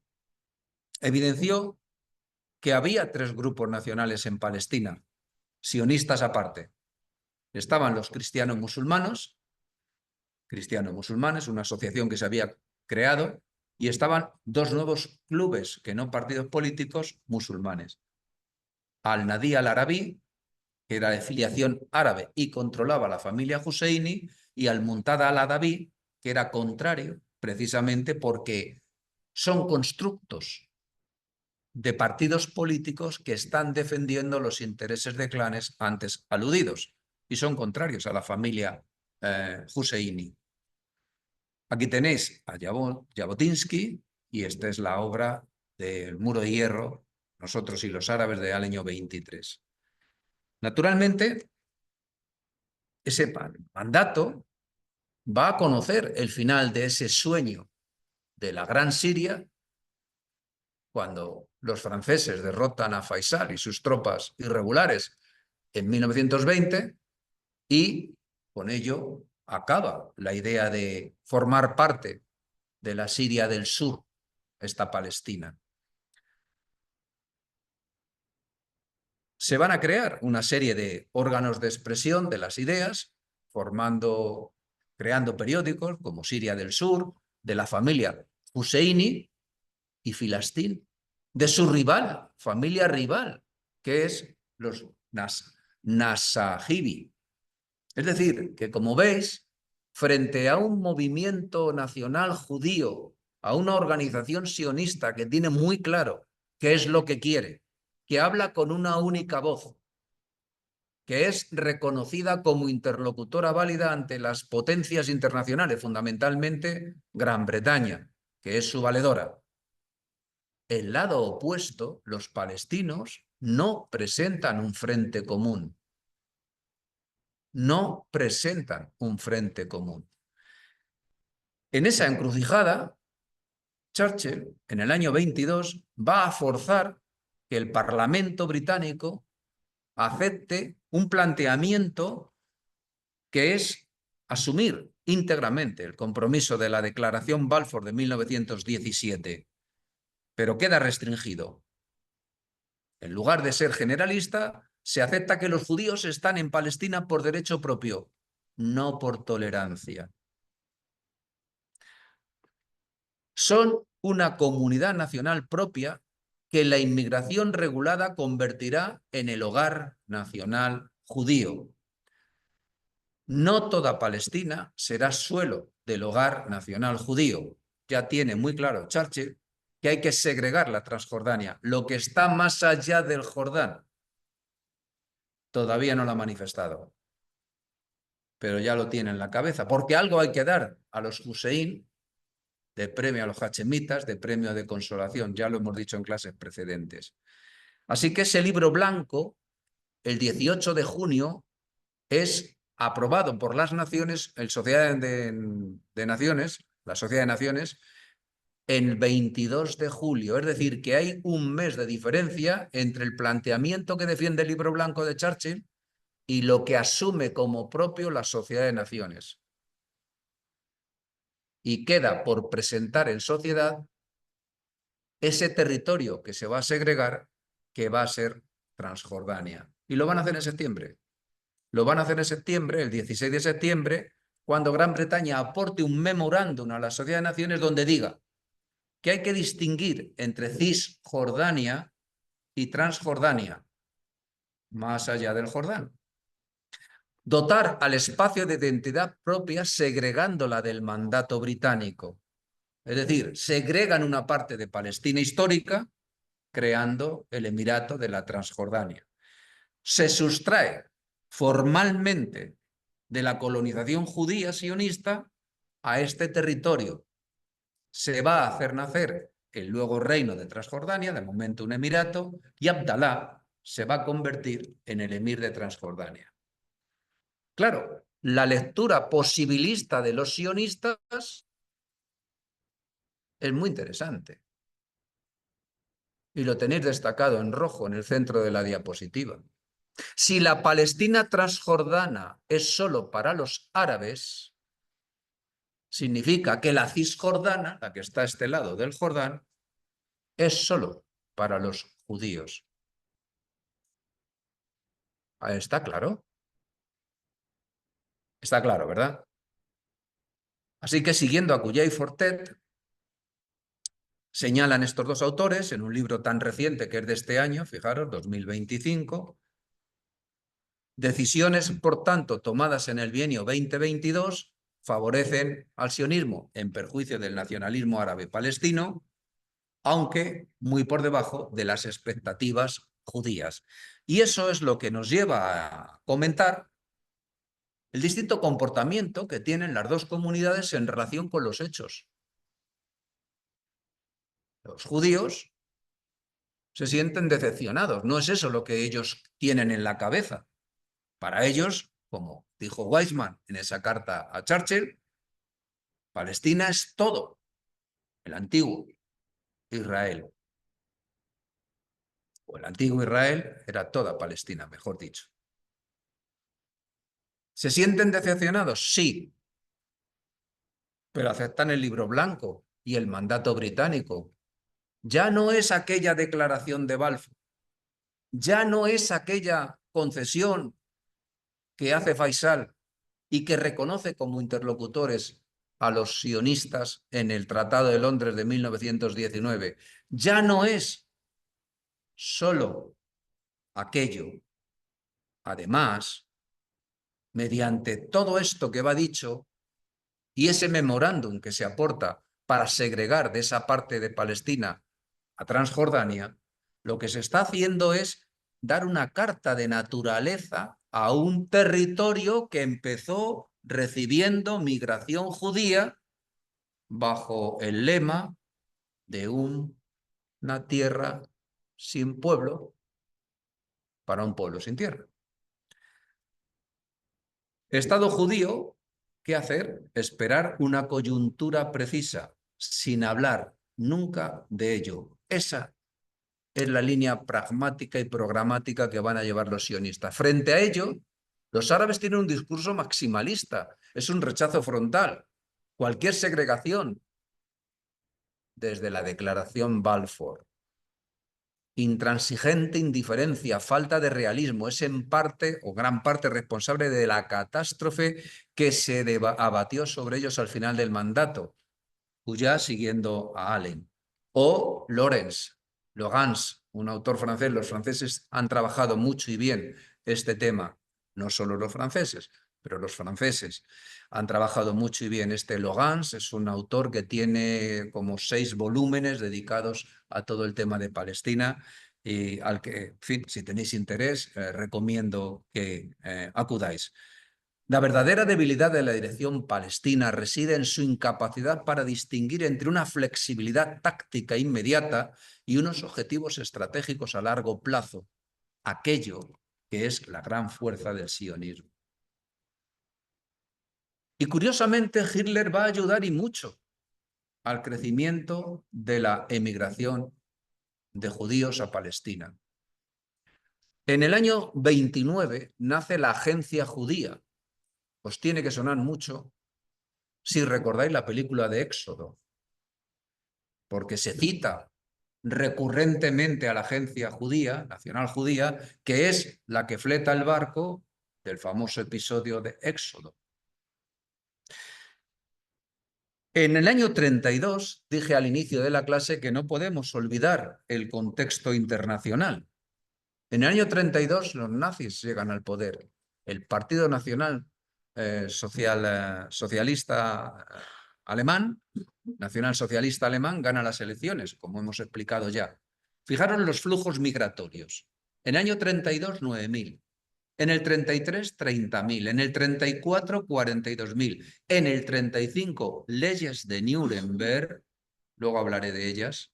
evidenció que había 3 grupos nacionales en Palestina, sionistas aparte. Estaban los cristianos-musulmanes, una asociación que se había creado, y estaban 2 nuevos clubes, que no partidos políticos, musulmanes. Al-Nadi al-Arabi, que era de filiación árabe y controlaba la familia Husseini, y al-Muntada al-Adawi, que era contrario, precisamente porque son constructos de partidos políticos que están defendiendo los intereses de clanes antes aludidos y son contrarios a la familia Husseini. Aquí tenéis a Jabotinsky y esta es la obra del Muro de Hierro, Nosotros y los árabes, del año 23. Naturalmente, ese mandato va a conocer el final de ese sueño de la Gran Siria cuando los franceses derrotan a Faisal y sus tropas irregulares en 1920 y con ello acaba la idea de formar parte de la Siria del Sur, esta Palestina. Se van a crear una serie de órganos de expresión de las ideas, creando periódicos como Siria del Sur, de la familia Husseini y Filastín, de su rival, familia rival, que es los Nasajibi. Es decir, que como veis, frente a un movimiento nacional judío, a una organización sionista que tiene muy claro qué es lo que quiere, que habla con una única voz, que es reconocida como interlocutora válida ante las potencias internacionales, fundamentalmente Gran Bretaña, que es su valedora. El lado opuesto, los palestinos, no presentan un frente común. No presentan un frente común. En esa encrucijada, Churchill, en el año 22, va a forzar que el Parlamento británico acepte un planteamiento que es asumir íntegramente el compromiso de la Declaración Balfour de 1917, pero queda restringido. En lugar de ser generalista, se acepta que los judíos están en Palestina por derecho propio, no por tolerancia. Son una comunidad nacional propia que la inmigración regulada convertirá en el hogar nacional judío. No toda Palestina será suelo del hogar nacional judío. Ya tiene muy claro Churchill que hay que segregar la Transjordania. Lo que está más allá del Jordán todavía no lo ha manifestado, pero ya lo tiene en la cabeza, porque algo hay que dar a los Hussein de premio a los hachemitas, de premio de consolación, ya lo hemos dicho en clases precedentes. Así que ese libro blanco, el 18 de junio, es aprobado por las naciones, la Sociedad de Naciones, el 22 de julio. Es decir, que hay un mes de diferencia entre el planteamiento que defiende el libro blanco de Churchill y lo que asume como propio la Sociedad de Naciones. Y queda por presentar en sociedad ese territorio que se va a segregar, que va a ser Transjordania. Y lo van a hacer en septiembre. Lo van a hacer en septiembre, el 16 de septiembre, cuando Gran Bretaña aporte un memorándum a la Sociedad de Naciones donde diga que hay que distinguir entre Cisjordania y Transjordania, más allá del Jordán. Dotar al espacio de identidad propia segregándola del mandato británico. Es decir, segregan una parte de Palestina histórica creando el Emirato de la Transjordania. Se sustrae formalmente de la colonización judía sionista a este territorio. Se va a hacer nacer el luego reino de Transjordania, de momento un emirato, y Abdalá se va a convertir en el emir de Transjordania. Claro, la lectura posibilista de los sionistas es muy interesante. Y lo tenéis destacado en rojo en el centro de la diapositiva. Si la Palestina transjordana es solo para los árabes, significa que la Cisjordana, la que está a este lado del Jordán, es solo para los judíos. ¿Está claro? Está claro, ¿verdad? Así que siguiendo a Cullé y Fortet, señalan estos dos autores en un libro tan reciente que es de este año, fijaros, 2025, decisiones, por tanto, tomadas en el bienio 2022 favorecen al sionismo en perjuicio del nacionalismo árabe palestino, aunque muy por debajo de las expectativas judías. Y eso es lo que nos lleva a comentar el distinto comportamiento que tienen las dos comunidades en relación con los hechos. Los judíos se sienten decepcionados, no es eso lo que ellos tienen en la cabeza. Para ellos, como dijo Weizmann en esa carta a Churchill, Palestina es todo, el antiguo Israel. O el antiguo Israel era toda Palestina, mejor dicho. ¿Se sienten decepcionados? Sí. Pero aceptan el libro blanco y el mandato británico. Ya no es aquella declaración de Balfour. Ya no es aquella concesión que hace Faisal y que reconoce como interlocutores a los sionistas en el Tratado de Londres de 1919. Ya no es Solo aquello, además, mediante todo esto que va dicho y ese memorándum que se aporta para segregar de esa parte de Palestina a Transjordania, lo que se está haciendo es dar una carta de naturaleza a un territorio que empezó recibiendo migración judía bajo el lema de una tierra sin pueblo para un pueblo sin tierra. Estado judío, ¿qué hacer? Esperar una coyuntura precisa, sin hablar nunca de ello. Esa es la línea pragmática y programática que van a llevar los sionistas. Frente a ello, los árabes tienen un discurso maximalista, es un rechazo frontal. Cualquier segregación, desde la declaración Balfour, intransigente indiferencia, falta de realismo, es en parte o gran parte responsable de la catástrofe que se abatió sobre ellos al final del mandato, ya siguiendo a Allen. O Logans, un autor francés. Los franceses han trabajado mucho y bien este tema, no solo los franceses, pero los franceses han trabajado mucho y bien. Logans es un autor que tiene como 6 volúmenes dedicados a todo el tema de Palestina y al que, en fin, si tenéis interés, recomiendo que acudáis. La verdadera debilidad de la dirección palestina reside en su incapacidad para distinguir entre una flexibilidad táctica inmediata y unos objetivos estratégicos a largo plazo, aquello que es la gran fuerza del sionismo. Y curiosamente, Hitler va a ayudar y mucho al crecimiento de la emigración de judíos a Palestina. En el año 29 nace la Agencia Judía. Os tiene que sonar mucho si recordáis la película de Éxodo, porque se cita recurrentemente a la Agencia Judía, Nacional Judía, que es la que fleta el barco del famoso episodio de Éxodo. En el año 32 dije al inicio de la clase que no podemos olvidar el contexto internacional. En el año 32 los nazis llegan al poder. El Partido Nacional Socialista Alemán, Nacional Socialista Alemán, gana las elecciones, como hemos explicado ya. Fijaros los flujos migratorios. En el año 32, 9.000. En el 33, 30.000. En el 34, 42.000. En el 35, leyes de Nuremberg, luego hablaré de ellas.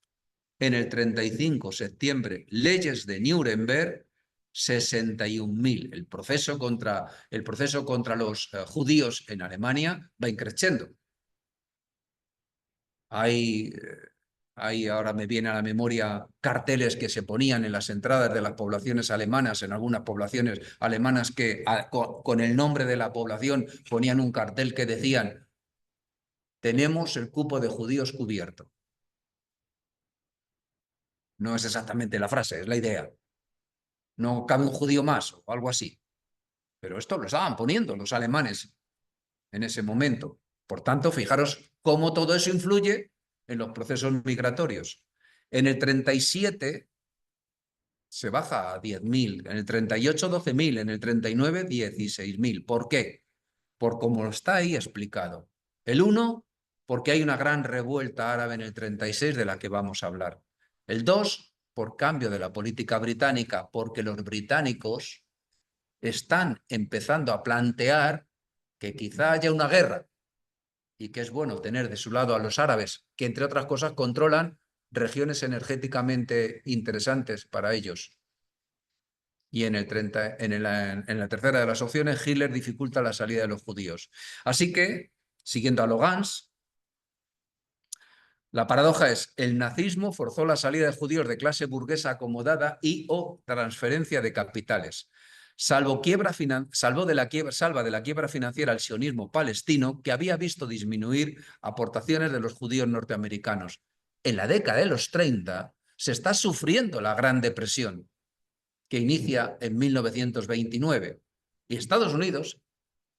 En el 35, septiembre, leyes de Nuremberg, 61.000. El proceso contra los judíos en Alemania va increciendo. Hay ahora me viene a la memoria carteles que se ponían en las entradas de las poblaciones alemanas, en algunas poblaciones alemanas que con el nombre de la población ponían un cartel que decían: tenemos el cupo de judíos cubierto. No es exactamente la frase, es la idea. No cabe un judío más o algo así. Pero esto lo estaban poniendo los alemanes en ese momento. Por tanto, fijaros cómo todo eso influye en los procesos migratorios. En el 37 se baja a 10.000, en el 38 12.000, en el 39 16.000. ¿Por qué? Por como está ahí explicado. El 1, porque hay una gran revuelta árabe en el 36 de la que vamos a hablar. El 2, por cambio de la política británica, porque los británicos están empezando a plantear que quizá haya una guerra y que es bueno tener de su lado a los árabes, que entre otras cosas controlan regiones energéticamente interesantes para ellos. Y en la tercera de las opciones, Hitler dificulta la salida de los judíos. Así que, siguiendo a Logans, la paradoja es: el nazismo forzó la salida de judíos de clase burguesa acomodada y o transferencia de capitales. Salva de la quiebra financiera al sionismo palestino, que había visto disminuir aportaciones de los judíos norteamericanos. En la década de los 30 se está sufriendo la Gran Depresión, que inicia en 1929. Y Estados Unidos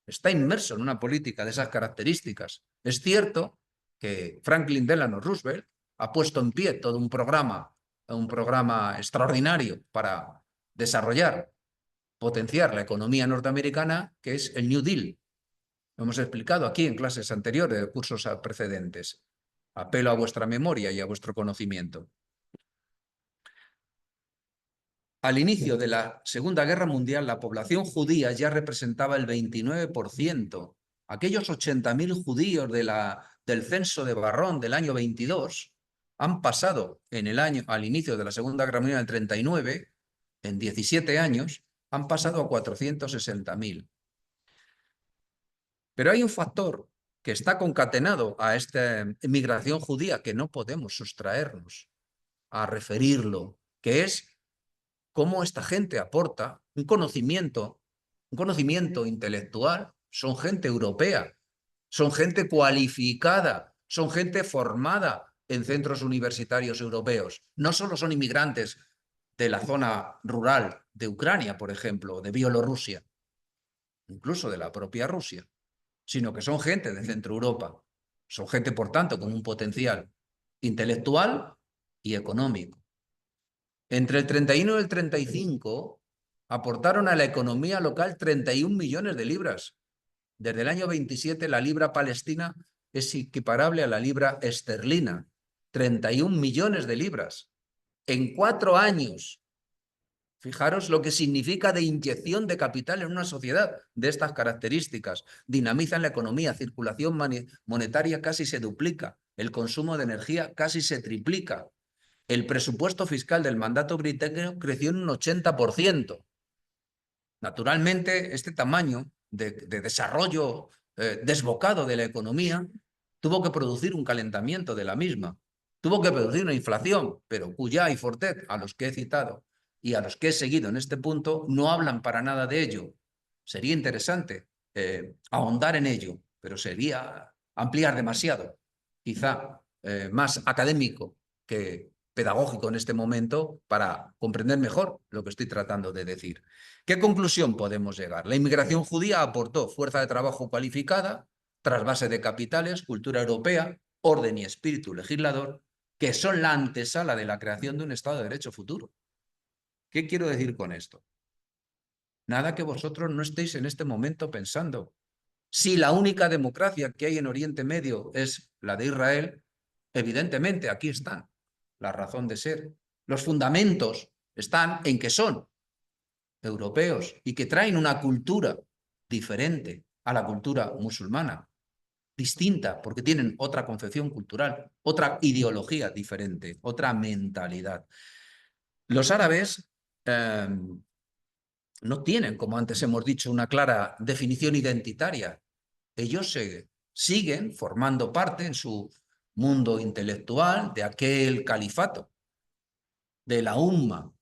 está inmerso en una política de esas características. Es cierto que Franklin Delano Roosevelt ha puesto en pie todo un programa un programa extraordinario para desarrollar, potenciar la economía norteamericana, que es el New Deal. Lo hemos explicado aquí en clases anteriores, de cursos precedentes. Apelo a vuestra memoria y a vuestro conocimiento. Al inicio de la Segunda Guerra Mundial, la población judía ya representaba el 29%. Aquellos 80.000 judíos del censo de Barrón del año 22 han pasado al inicio de la Segunda Guerra Mundial, en el 39, en 17 años, han pasado a 460.000. Pero hay un factor que está concatenado a esta inmigración judía que no podemos sustraernos a referirlo, que es cómo esta gente aporta un conocimiento intelectual. Son gente europea, son gente cualificada, son gente formada en centros universitarios europeos. No solo son inmigrantes de la zona rural de Ucrania, por ejemplo, de Bielorrusia, incluso de la propia Rusia, sino que son gente de Centro Europa. Son gente, por tanto, con un potencial intelectual y económico. Entre el 31 y el 35 aportaron a la economía local 31 millones de libras. Desde el año 27 la libra palestina es equiparable a la libra esterlina. 31 millones de libras. En 4 años. Fijaros lo que significa de inyección de capital en una sociedad de estas características. Dinamizan la economía, circulación monetaria casi se duplica, el consumo de energía casi se triplica. El presupuesto fiscal del mandato británico creció en un 80%. Naturalmente, este tamaño de desarrollo desbocado de la economía tuvo que producir un calentamiento de la misma, tuvo que producir una inflación, pero Cuyá y Fortet, a los que he citado y a los que he seguido en este punto, no hablan para nada de ello. Sería interesante ahondar en ello, pero sería ampliar demasiado, quizá más académico que pedagógico en este momento para comprender mejor lo que estoy tratando de decir. ¿Qué conclusión podemos llegar? La inmigración judía aportó fuerza de trabajo cualificada, trasvase de capitales, cultura europea, orden y espíritu legislador, que son la antesala de la creación de un Estado de Derecho futuro. ¿Qué quiero decir con esto? Nada que vosotros no estéis en este momento pensando. Si la única democracia que hay en Oriente Medio es la de Israel, evidentemente aquí están la razón de ser. Los fundamentos están en que son europeos y que traen una cultura diferente a la cultura musulmana, distinta, porque tienen otra concepción cultural, otra ideología diferente, otra mentalidad. Los árabes no tienen, como antes hemos dicho, una clara definición identitaria. Ellos siguen formando parte en su mundo intelectual de aquel califato, de la umma,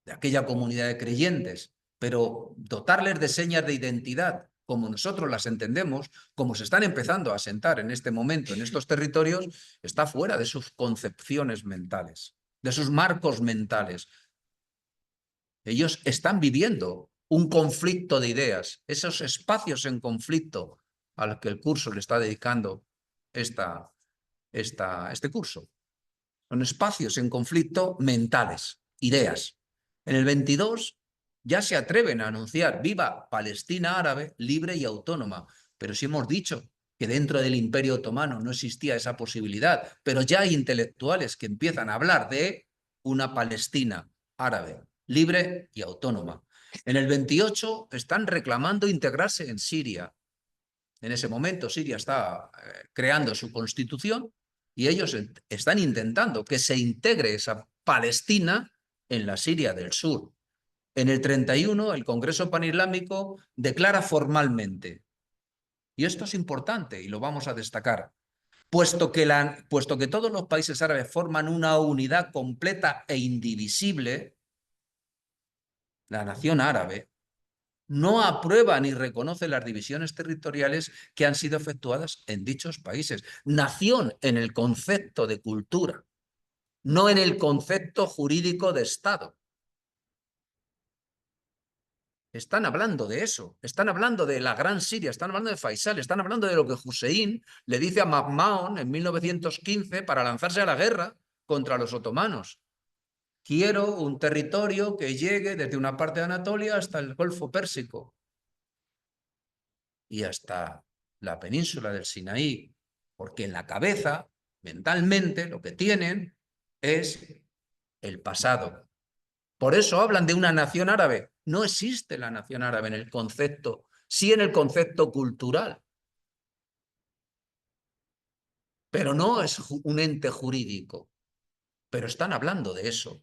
de aquella comunidad de creyentes, pero dotarles de señas de identidad, como nosotros las entendemos, como se están empezando a asentar en este momento en estos territorios, está fuera de sus concepciones mentales, de sus marcos mentales. Ellos están viviendo un conflicto de ideas, esos espacios en conflicto al que el curso le está dedicando este curso. Son espacios en conflicto mentales, ideas. En el 22 ya se atreven a anunciar viva Palestina árabe, libre y autónoma. Pero si hemos dicho que dentro del Imperio Otomano no existía esa posibilidad, pero ya hay intelectuales que empiezan a hablar de una Palestina árabe, libre y autónoma. En el 28 están reclamando integrarse en Siria. En ese momento Siria está creando su constitución y ellos están intentando que se integre esa Palestina en la Siria del sur. En el 31 el Congreso Panislámico declara formalmente, y esto es importante y lo vamos a destacar, puesto que todos los países árabes forman una unidad completa e indivisible, la nación árabe no aprueba ni reconoce las divisiones territoriales que han sido efectuadas en dichos países. Nación en el concepto de cultura, no en el concepto jurídico de Estado. Están hablando de eso, están hablando de la Gran Siria, están hablando de Faisal, están hablando de lo que Hussein le dice a MacMahon en 1915 para lanzarse a la guerra contra los otomanos. quiero un territorio que llegue desde una parte de Anatolia hasta el Golfo Pérsico y hasta la península del Sinaí, porque en la cabeza, mentalmente, lo que tienen es el pasado. Por eso hablan de una nación árabe. No existe la nación árabe en el concepto, sí en el concepto cultural, pero no es un ente jurídico. Pero están hablando de eso.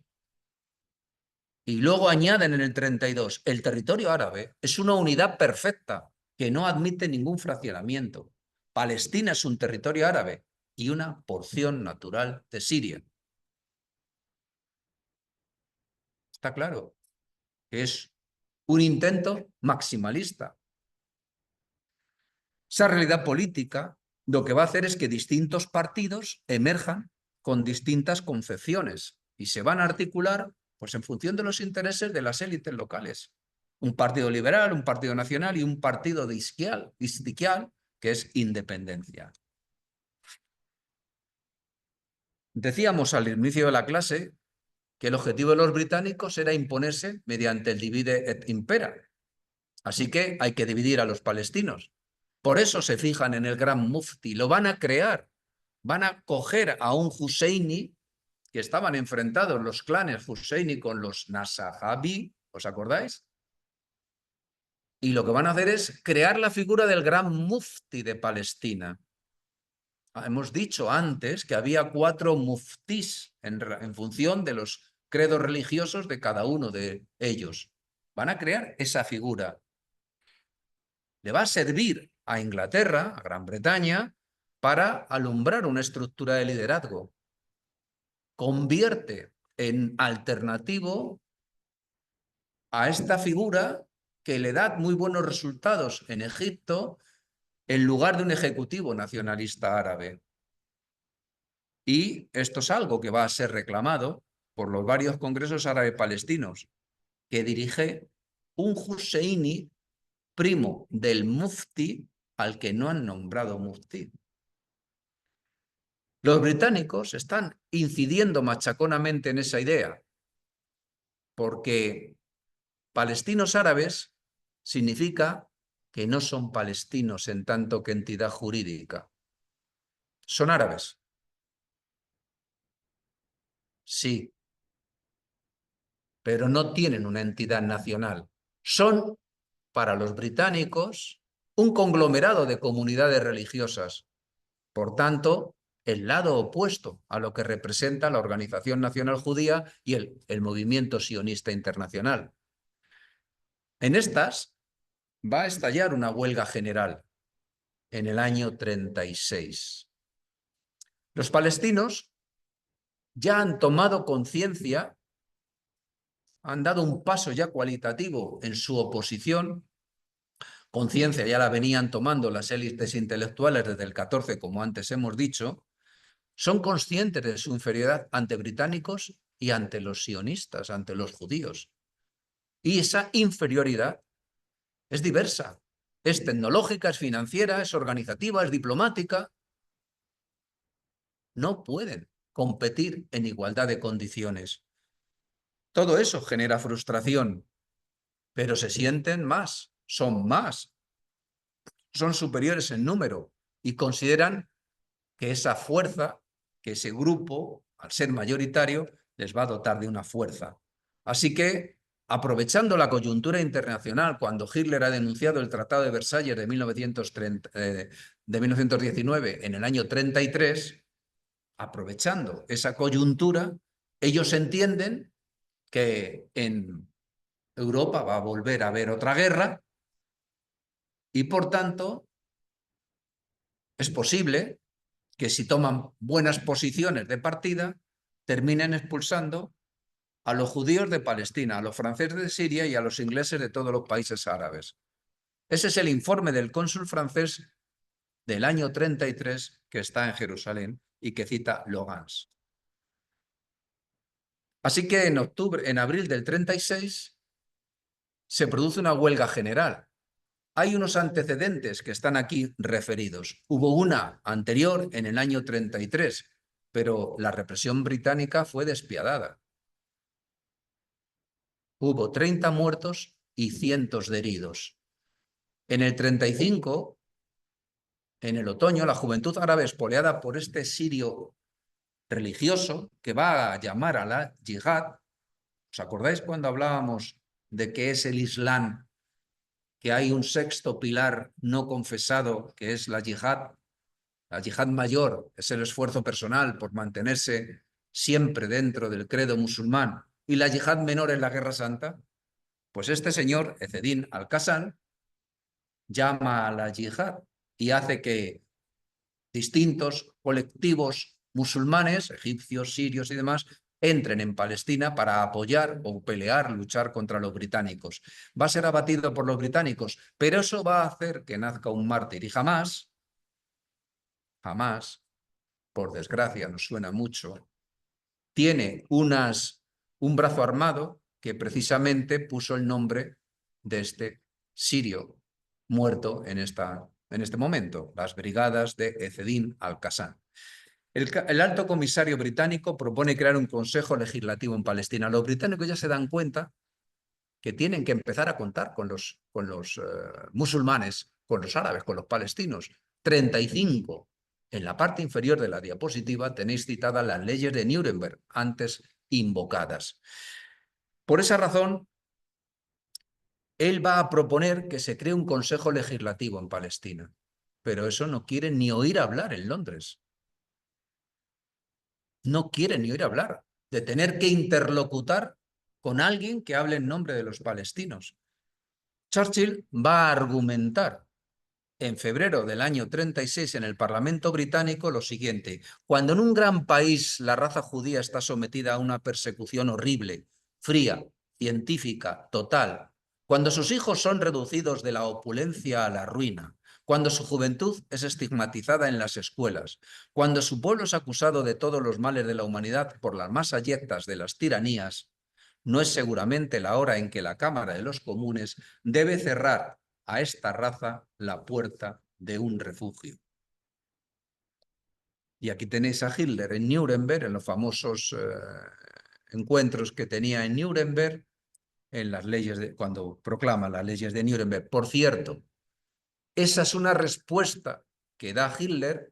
Y luego añaden en el 32, el territorio árabe es una unidad perfecta que no admite ningún fraccionamiento. Palestina es un territorio árabe y una porción natural de Siria. Está claro que es un intento maximalista. Esa realidad política lo que va a hacer es que distintos partidos emerjan con distintas concepciones y se van a articular pues, en función de los intereses de las élites locales. Un partido liberal, un partido nacional y un partido disquial, que es independencia. Decíamos al inicio de la clase que el objetivo de los británicos era imponerse mediante el divide et impera. Así que hay que dividir a los palestinos. Por eso se fijan en el gran mufti, lo van a crear. Van a coger a un Husseini, que estaban enfrentados los clanes Husseini con los Nasahabi, ¿os acordáis? Y lo que van a hacer es crear la figura del gran mufti de Palestina. Hemos dicho antes que había 4 muftís en función de los credos religiosos de cada uno de ellos. Van a crear esa figura. Le va a servir a Inglaterra, a Gran Bretaña, para alumbrar una estructura de liderazgo. Convierte en alternativo a esta figura que le da muy buenos resultados en Egipto en lugar de un ejecutivo nacionalista árabe. Y esto es algo que va a ser reclamado por los varios congresos árabe-palestinos que dirige un Husseini primo del mufti al que no han nombrado mufti. Los británicos están incidiendo machaconamente en esa idea porque palestinos árabes significa que no son palestinos en tanto que entidad jurídica. ¿Son árabes? Sí, pero no tienen una entidad nacional. Son, para los británicos, un conglomerado de comunidades religiosas. Por tanto, el lado opuesto a lo que representa la Organización Nacional Judía y el movimiento sionista internacional. En estas va a estallar una huelga general en el año 36. Los palestinos ya han tomado conciencia, han dado un paso ya cualitativo en su oposición. Conciencia ya la venían tomando las élites intelectuales desde el 14, como antes hemos dicho. Son conscientes de su inferioridad ante británicos y ante los sionistas, ante los judíos. Y esa inferioridad es diversa. Es tecnológica, es financiera, es organizativa, es diplomática. No pueden competir en igualdad de condiciones. Todo eso genera frustración, pero se sienten más, son superiores en número y consideran que esa fuerza, que ese grupo, al ser mayoritario, les va a dotar de una fuerza. Así que, aprovechando la coyuntura internacional, cuando Hitler ha denunciado el Tratado de Versalles de 1919 en el año 33, aprovechando esa coyuntura, ellos entienden que en Europa va a volver a haber otra guerra y, por tanto, es posible que si toman buenas posiciones de partida, terminen expulsando a los judíos de Palestina, a los franceses de Siria y a los ingleses de todos los países árabes. Ese es el informe del cónsul francés del año 33 que está en Jerusalén y que cita Logans. Así que en abril del 36 se produce una huelga general. Hay unos antecedentes que están aquí referidos. Hubo una anterior en el año 33, pero la represión británica fue despiadada. Hubo 30 muertos y cientos de heridos. En el 35, en el otoño, la juventud árabe espoleada por este sirio religioso que va a llamar a la yihad. ¿Os acordáis cuando hablábamos de que es el Islam, que hay un sexto pilar no confesado, que es la yihad? La yihad mayor es el esfuerzo personal por mantenerse siempre dentro del credo musulmán, y la yihad menor es la guerra santa. Pues este señor, Ezzedine Al-Qassam, llama a la yihad y hace que distintos colectivos musulmanes, egipcios, sirios y demás, entren en Palestina para apoyar o pelear, luchar contra los británicos. Va a ser abatido por los británicos, pero eso va a hacer que nazca un mártir, y jamás, por desgracia, nos suena mucho, tiene un brazo armado que precisamente puso el nombre de este sirio muerto en este momento, las brigadas de Ezzedine Al-Qassam. El alto comisario británico propone crear un consejo legislativo en Palestina. Los británicos ya se dan cuenta que tienen que empezar a contar con los musulmanes, con los árabes, con los palestinos. 35. En la parte inferior de la diapositiva tenéis citadas las leyes de Nuremberg, antes invocadas. Por esa razón, él va a proponer que se cree un consejo legislativo en Palestina. Pero eso no quiere ni oír hablar en Londres. No quiere ni oír hablar de tener que interlocutar con alguien que hable en nombre de los palestinos. Churchill va a argumentar en febrero del año 36 en el Parlamento británico lo siguiente: cuando en un gran país la raza judía está sometida a una persecución horrible, fría, científica, total, cuando sus hijos son reducidos de la opulencia a la ruina, cuando su juventud es estigmatizada en las escuelas, cuando su pueblo es acusado de todos los males de la humanidad por las más abyectas de las tiranías, no es seguramente la hora en que la Cámara de los Comunes debe cerrar a esta raza la puerta de un refugio. Y aquí tenéis a Hitler en Nuremberg, en los famosos encuentros que tenía en Nuremberg, en las leyes cuando proclama las leyes de Nuremberg. Por cierto, esa es una respuesta que da Hitler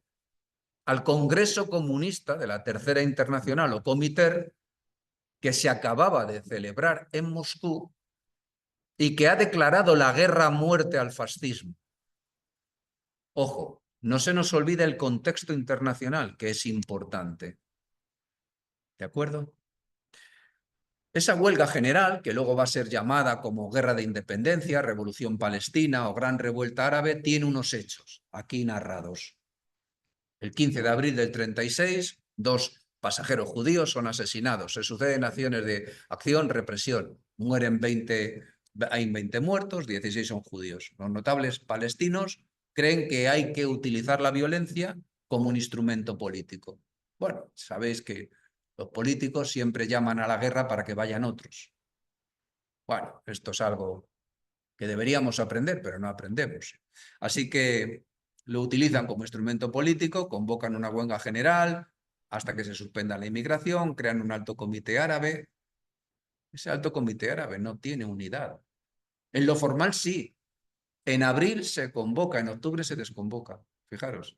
al Congreso Comunista de la Tercera Internacional o Comité, que se acababa de celebrar en Moscú y que ha declarado la guerra a muerte al fascismo. Ojo, no se nos olvide el contexto internacional, que es importante. ¿De acuerdo? Esa huelga general, que luego va a ser llamada como Guerra de Independencia, Revolución Palestina o Gran Revuelta Árabe, tiene unos hechos aquí narrados. El 15 de abril del 36, 2 pasajeros judíos son asesinados. Se suceden acciones de acción, represión. Mueren 20, hay 20 muertos, 16 son judíos. Los notables palestinos creen que hay que utilizar la violencia como un instrumento político. Bueno, sabéis que los políticos siempre llaman a la guerra para que vayan otros. Bueno, esto es algo que deberíamos aprender, pero no aprendemos. Así que lo utilizan como instrumento político, convocan una huelga general hasta que se suspenda la inmigración, crean un alto comité árabe. Ese alto comité árabe no tiene unidad. En lo formal sí. En abril se convoca, en octubre se desconvoca. Fijaros.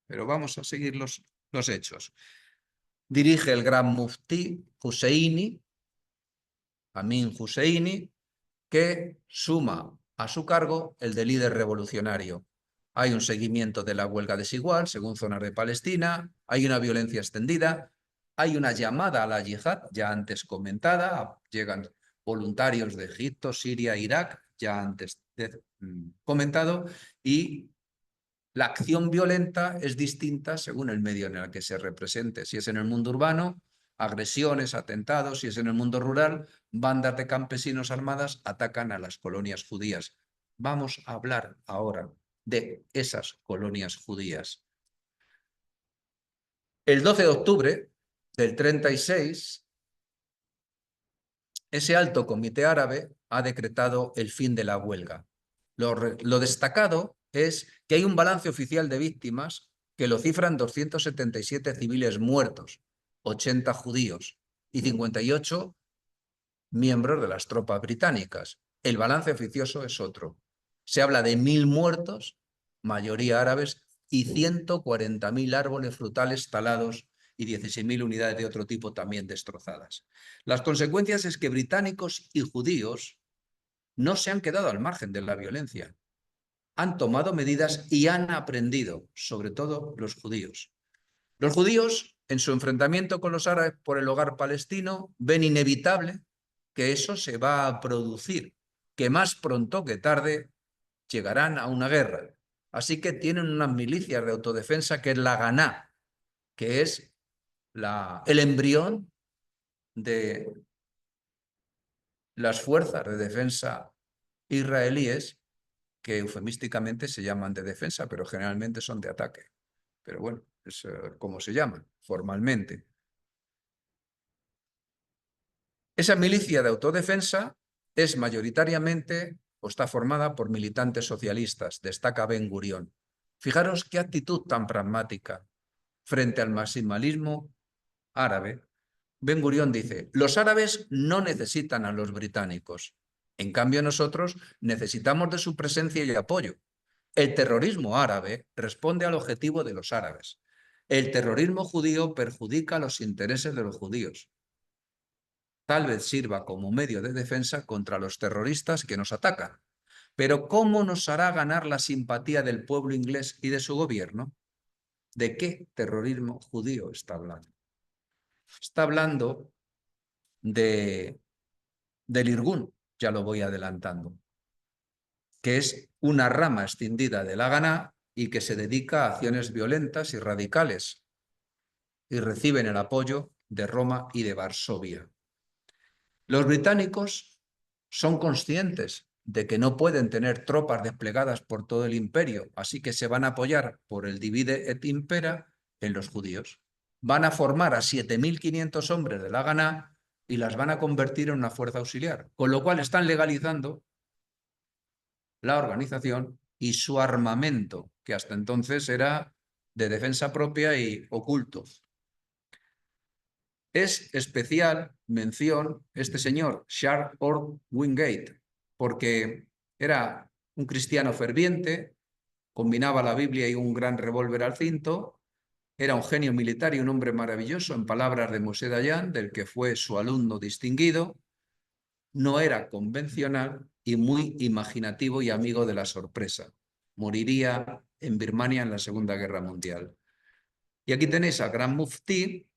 Pero vamos a seguir los hechos. Dirige el gran muftí Husseini, Amin Husseini, que suma a su cargo el de líder revolucionario. Hay un seguimiento de la huelga desigual según zonas de Palestina, hay una violencia extendida, hay una llamada a la yihad ya antes comentada, llegan voluntarios de Egipto, Siria, Irak, ya antes comentado, y la acción violenta es distinta según el medio en el que se represente. Si es en el mundo urbano, agresiones, atentados; si es en el mundo rural, bandas de campesinos armadas atacan a las colonias judías. Vamos a hablar ahora de esas colonias judías. El 12 de octubre del 36, ese alto comité árabe ha decretado el fin de la huelga. Lo destacado es que hay un balance oficial de víctimas que lo cifran 277 civiles muertos, 80 judíos y 58 miembros de las tropas británicas. El balance oficioso es otro. Se habla de 1000 muertos, mayoría árabes, y 140.000 árboles frutales talados y 16.000 unidades de otro tipo también destrozadas. Las consecuencias es que británicos y judíos no se han quedado al margen de la violencia. Han tomado medidas y han aprendido, sobre todo los judíos. Los judíos, en su enfrentamiento con los árabes por el hogar palestino, ven inevitable que eso se va a producir, que más pronto que tarde llegarán a una guerra. Así que tienen unas milicias de autodefensa que es la Ganá, que es el embrión de las fuerzas de defensa israelíes, que eufemísticamente se llaman de defensa, pero generalmente son de ataque. Pero bueno, es como se llaman formalmente. Esa milicia de autodefensa es mayoritariamente o está formada por militantes socialistas, destaca Ben Gurión. Fijaros qué actitud tan pragmática frente al maximalismo árabe. Ben Gurión dice, los árabes no necesitan a los británicos. En cambio, nosotros necesitamos de su presencia y apoyo. El terrorismo árabe responde al objetivo de los árabes. El terrorismo judío perjudica los intereses de los judíos. Tal vez sirva como medio de defensa contra los terroristas que nos atacan. Pero ¿cómo nos hará ganar la simpatía del pueblo inglés y de su gobierno? ¿De qué terrorismo judío está hablando? Está hablando del Irgun, ya lo voy adelantando, que es una rama extendida de la Ganá y que se dedica a acciones violentas y radicales y reciben el apoyo de Roma y de Varsovia. Los británicos son conscientes de que no pueden tener tropas desplegadas por todo el imperio, así que se van a apoyar por el divide et impera en los judíos. Van a formar a 7.500 hombres de la Ganá y las van a convertir en una fuerza auxiliar, con lo cual están legalizando la organización y su armamento, que hasta entonces era de defensa propia y oculto. Es especial mención este señor, Sharp Ord Wingate, porque era un cristiano ferviente, combinaba la Biblia y un gran revólver al cinto, era un genio militar y un hombre maravilloso, en palabras de Moshe Dayan, del que fue su alumno distinguido, no era convencional y muy imaginativo y amigo de la sorpresa. Moriría en Birmania en la Segunda Guerra Mundial. Y aquí tenéis al gran Mufti,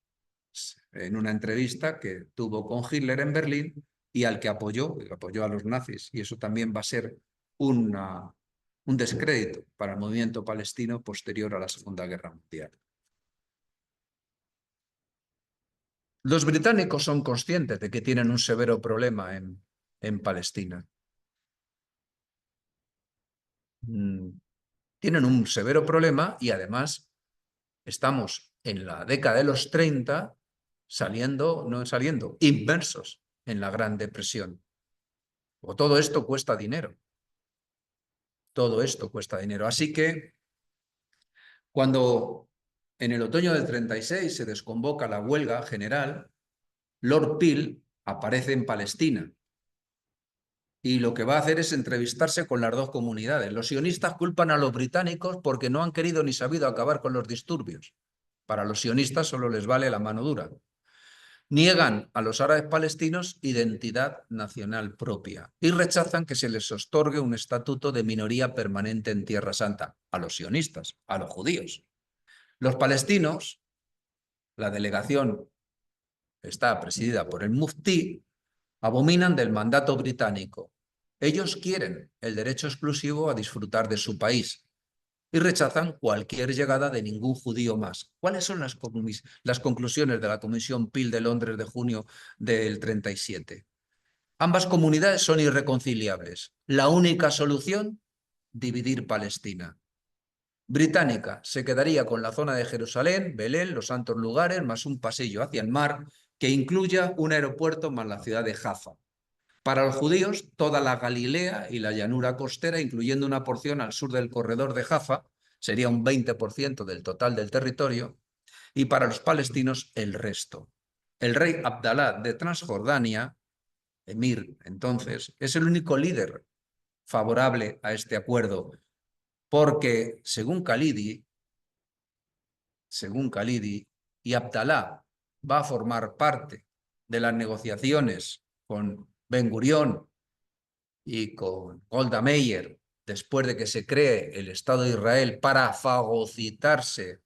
en una entrevista que tuvo con Hitler en Berlín y al que apoyó a los nazis. Y eso también va a ser un descrédito para el movimiento palestino posterior a la Segunda Guerra Mundial. Los británicos son conscientes de que tienen un severo problema en Palestina. Tienen un severo problema y además estamos en la década de los 30 inmersos en la Gran Depresión. O todo esto cuesta dinero. Todo esto cuesta dinero. Así que cuando en el otoño del 36 se desconvoca la huelga general, Lord Peel aparece en Palestina y lo que va a hacer es entrevistarse con las dos comunidades. Los sionistas culpan a los británicos porque no han querido ni sabido acabar con los disturbios. Para los sionistas solo les vale la mano dura. Niegan a los árabes palestinos identidad nacional propia y rechazan que se les otorgue un estatuto de minoría permanente en Tierra Santa, a los sionistas, a los judíos. Los palestinos, la delegación está presidida por el muftí, abominan del mandato británico. Ellos quieren el derecho exclusivo a disfrutar de su país y rechazan cualquier llegada de ningún judío más. ¿Cuáles son las conclusiones de la Comisión Peel de Londres de junio del 37? Ambas comunidades son irreconciliables. La única solución, dividir Palestina. Británica se quedaría con la zona de Jerusalén, Belén, los santos lugares, más un pasillo hacia el mar que incluya un aeropuerto más la ciudad de Jaffa. Para los judíos, toda la Galilea y la llanura costera, incluyendo una porción al sur del corredor de Jaffa, sería un 20% del total del territorio, y para los palestinos el resto. El rey Abdalá de Transjordania emir entonces, es el único líder favorable a este acuerdo, porque según Khalidi, y Abdalá va a formar parte de las negociaciones con Ben Gurión y con Golda Meir después de que se cree el Estado de Israel para fagocitarse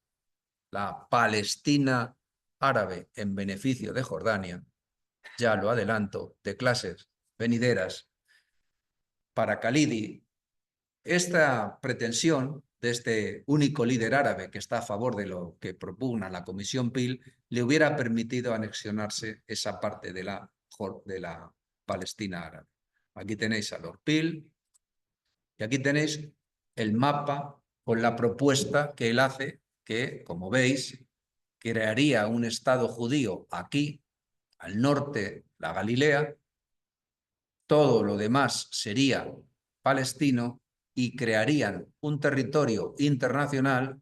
la Palestina árabe en beneficio de Jordania, ya lo adelanto, de clases venideras. Para Khalidi, esta pretensión de este único líder árabe que está a favor de lo que propugna la Comisión Peel le hubiera permitido anexionarse esa parte de la Palestina árabe. Aquí tenéis a Lord Peel y aquí tenéis el mapa con la propuesta que él hace, que, como veis, crearía un Estado judío aquí, al norte, la Galilea, todo lo demás sería palestino y crearían un territorio internacional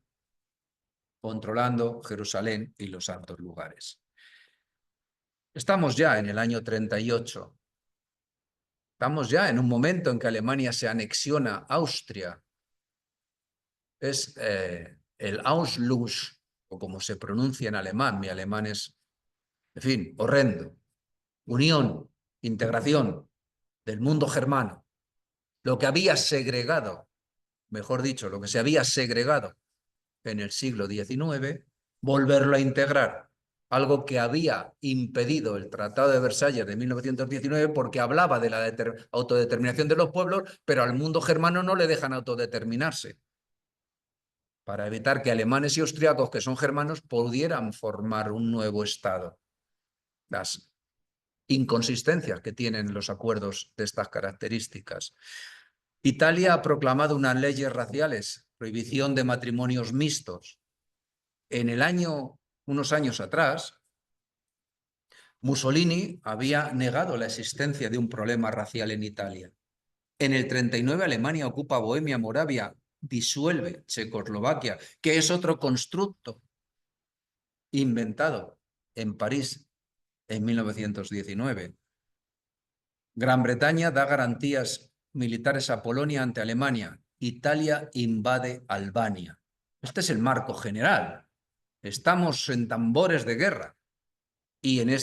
controlando Jerusalén y los altos lugares. Estamos ya en el año 38. Estamos ya en un momento en que Alemania se anexiona a Austria. Es el Anschluss, o como se pronuncia en alemán. Mi alemán es, en fin, horrendo. Unión, integración del mundo germano. Lo que había segregado, mejor dicho, lo que se había segregado en el siglo XIX, volverlo a integrar. Algo que había impedido el Tratado de Versalles de 1919 porque hablaba de la autodeterminación de los pueblos, pero al mundo germano no le dejan autodeterminarse, para evitar que alemanes y austriacos, que son germanos, pudieran formar un nuevo Estado. Las inconsistencias que tienen los acuerdos de estas características. Italia ha proclamado unas leyes raciales, prohibición de matrimonios mixtos. Unos años atrás, Mussolini había negado la existencia de un problema racial en Italia. En el 39 Alemania ocupa Bohemia, Moravia, disuelve Checoslovaquia, que es otro constructo inventado en París en 1919. Gran Bretaña da garantías militares a Polonia ante Alemania. Italia invade Albania. Este es el marco general. Estamos en tambores de guerra. Y en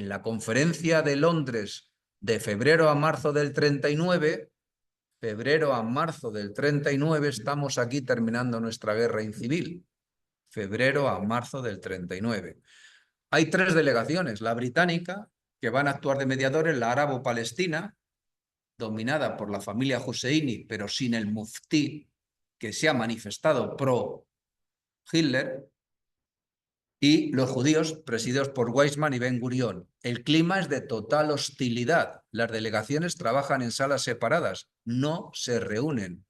la conferencia de Londres de febrero a marzo del 39, estamos aquí terminando nuestra guerra incivil. Febrero a marzo del 39. Hay 3 delegaciones, la británica, que van a actuar de mediadores, la árabo-palestina, dominada por la familia Husseini, pero sin el muftí, que se ha manifestado pro Hitler, y los judíos, presididos por Weizmann y Ben Gurión. El clima es de total hostilidad. Las delegaciones trabajan en salas separadas, no se reúnen.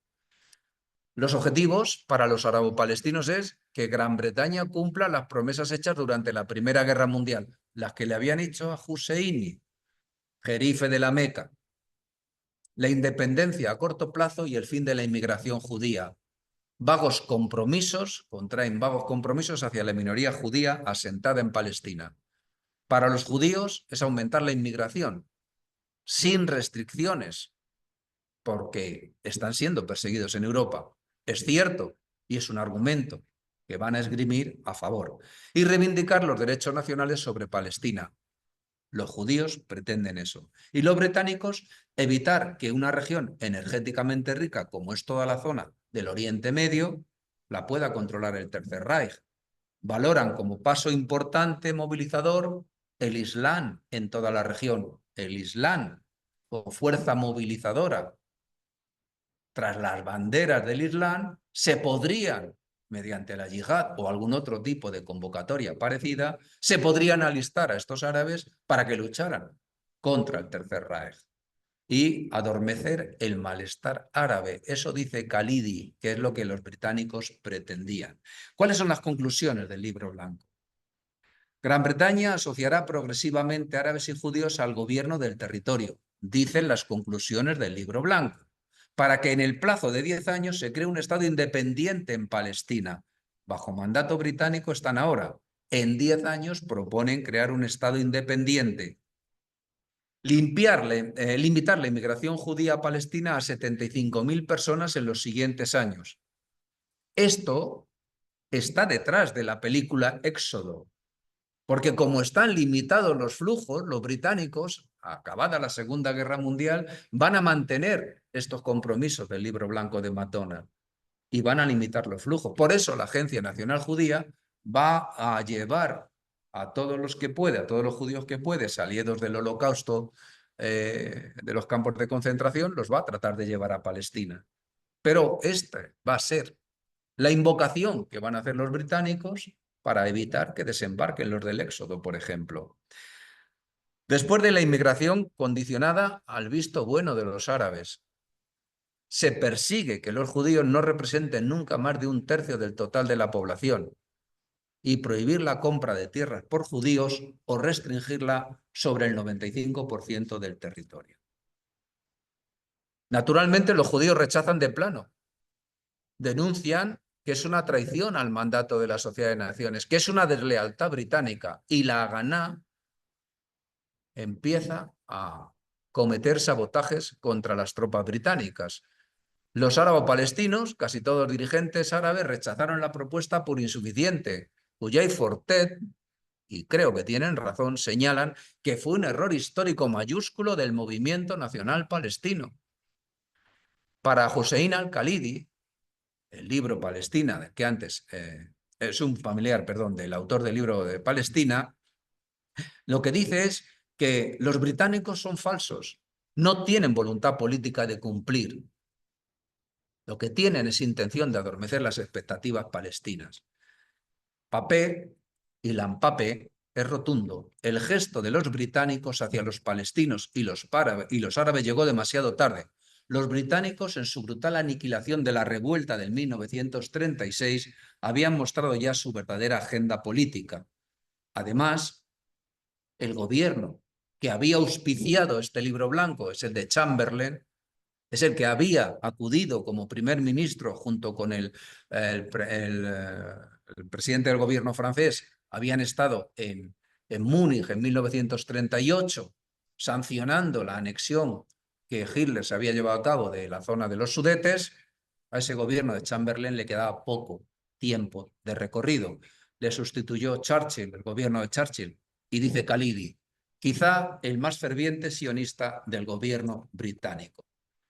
Los objetivos para los arabo-palestinos es que Gran Bretaña cumpla las promesas hechas durante la Primera Guerra Mundial, las que le habían hecho a Husseini, jerife de la Meca. La independencia a corto plazo y el fin de la inmigración judía. Contraen vagos compromisos hacia la minoría judía asentada en Palestina. Para los judíos es aumentar la inmigración, sin restricciones, porque están siendo perseguidos en Europa. Es cierto, y es un argumento que van a esgrimir a favor. Y reivindicar los derechos nacionales sobre Palestina. Los judíos pretenden eso. Y los británicos, evitar que una región energéticamente rica, como es toda la zona del Oriente Medio, la pueda controlar el Tercer Reich. Valoran como paso importante movilizador el Islam en toda la región. El Islam como fuerza movilizadora. Tras las banderas del Islam, se podrían, mediante la yihad o algún otro tipo de convocatoria parecida, se podrían alistar a estos árabes para que lucharan contra el Tercer Reich y adormecer el malestar árabe. Eso dice Khalidi, que es lo que los británicos pretendían. ¿Cuáles son las conclusiones del Libro Blanco? Gran Bretaña asociará progresivamente árabes y judíos al gobierno del territorio, dicen las conclusiones del Libro Blanco, para que en el plazo de 10 años se cree un Estado independiente en Palestina. Bajo mandato británico están ahora. En 10 años proponen crear un Estado independiente. limitar la inmigración judía a Palestina a 75.000 personas en los siguientes años. Esto está detrás de la película Éxodo, porque como están limitados los flujos, los británicos, acabada la Segunda Guerra Mundial, van a mantener estos compromisos del Libro Blanco de McDonald y van a limitar los flujos. Por eso la Agencia Nacional Judía va a llevar a todos los que puede, a todos los judíos que puede, salidos del Holocausto, de los campos de concentración, los va a tratar de llevar a Palestina. Pero esta va a ser la invocación que van a hacer los británicos para evitar que desembarquen los del Éxodo, por ejemplo. Después de la inmigración condicionada al visto bueno de los árabes, se persigue que los judíos no representen nunca más de 1/3 del total de la población y prohibir la compra de tierras por judíos o restringirla sobre el 95% del territorio. Naturalmente, los judíos rechazan de plano. Denuncian que es una traición al mandato de la Sociedad de Naciones, que es una deslealtad británica, y la Haganá empieza a cometer sabotajes contra las tropas británicas. Los árabo-palestinos, casi todos dirigentes árabes, rechazaron la propuesta por insuficiente. Uyay Fortet, y creo que tienen razón, señalan que fue un error histórico mayúsculo del movimiento nacional palestino. Para Hussein al-Khalidi, el libro Palestina, que antes es un familiar, perdón, del autor del libro de Palestina, lo que dice es que los británicos son falsos, no tienen voluntad política de cumplir. Lo que tienen es intención de adormecer las expectativas palestinas. Papé y Lampapé es rotundo. El gesto de los británicos hacia los palestinos y los árabes llegó demasiado tarde. Los británicos, en su brutal aniquilación de la revuelta del 1936, habían mostrado ya su verdadera agenda política. Además, el gobierno que había auspiciado este libro blanco es el de Chamberlain, es el que había acudido como primer ministro junto con el presidente del gobierno francés, habían estado en Múnich en 1938 sancionando la anexión que Hitler se había llevado a cabo de la zona de los Sudetes. A ese gobierno de Chamberlain le quedaba poco tiempo de recorrido. Le sustituyó Churchill, el gobierno de Churchill, y dice Khalidi, quizá el más ferviente sionista del gobierno británico.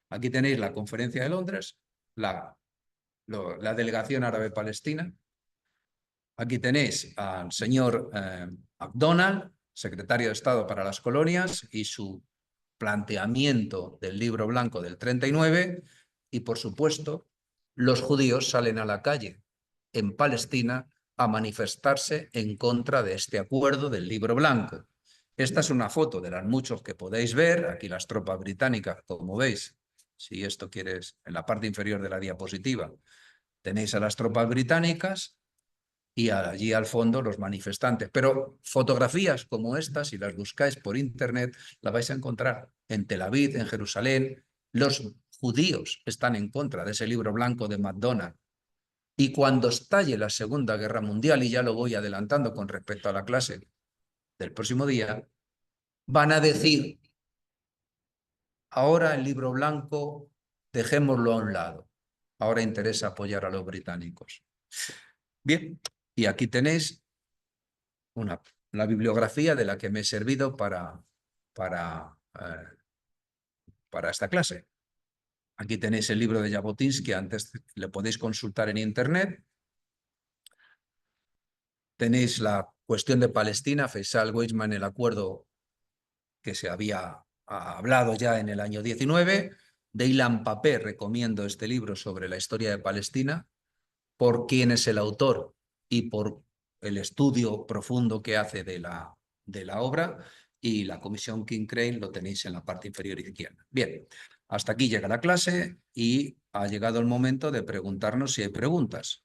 Aquí tenéis la conferencia de Londres, la delegación árabe-palestina. Aquí tenéis al señor McDonald, secretario de Estado para las colonias, y su planteamiento del libro blanco del 39, y por supuesto los judíos salen a la calle en Palestina a manifestarse en contra de este acuerdo del libro blanco. Esta es una foto de las muchos que podéis ver, aquí las tropas británicas, como veis, si esto quieres, en la parte inferior de la diapositiva, tenéis a las tropas británicas y allí al fondo los manifestantes. Pero fotografías como estas, si las buscáis por internet, las vais a encontrar en Tel Aviv, en Jerusalén. Los judíos están en contra de ese libro blanco de McDonald. Y cuando estalle la Segunda Guerra Mundial, y ya lo voy adelantando con respecto a la clase del próximo día, van a decir, ahora el libro blanco dejémoslo a un lado. Ahora interesa apoyar a los británicos. Bien, y aquí tenéis la bibliografía de la que me he servido para esta clase. Aquí tenéis el libro de Jabotinsky, antes le podéis consultar en internet. Tenéis la cuestión de Palestina, Faisal Weizmann, el acuerdo que se había hablado ya en el año 19. De Ilan Pappé recomiendo este libro sobre la historia de Palestina, por quién es el autor y por el estudio profundo que hace de la obra, y la comisión King Crane lo tenéis en la parte inferior izquierda. Bien, hasta aquí llega la clase y ha llegado el momento de preguntarnos si hay preguntas.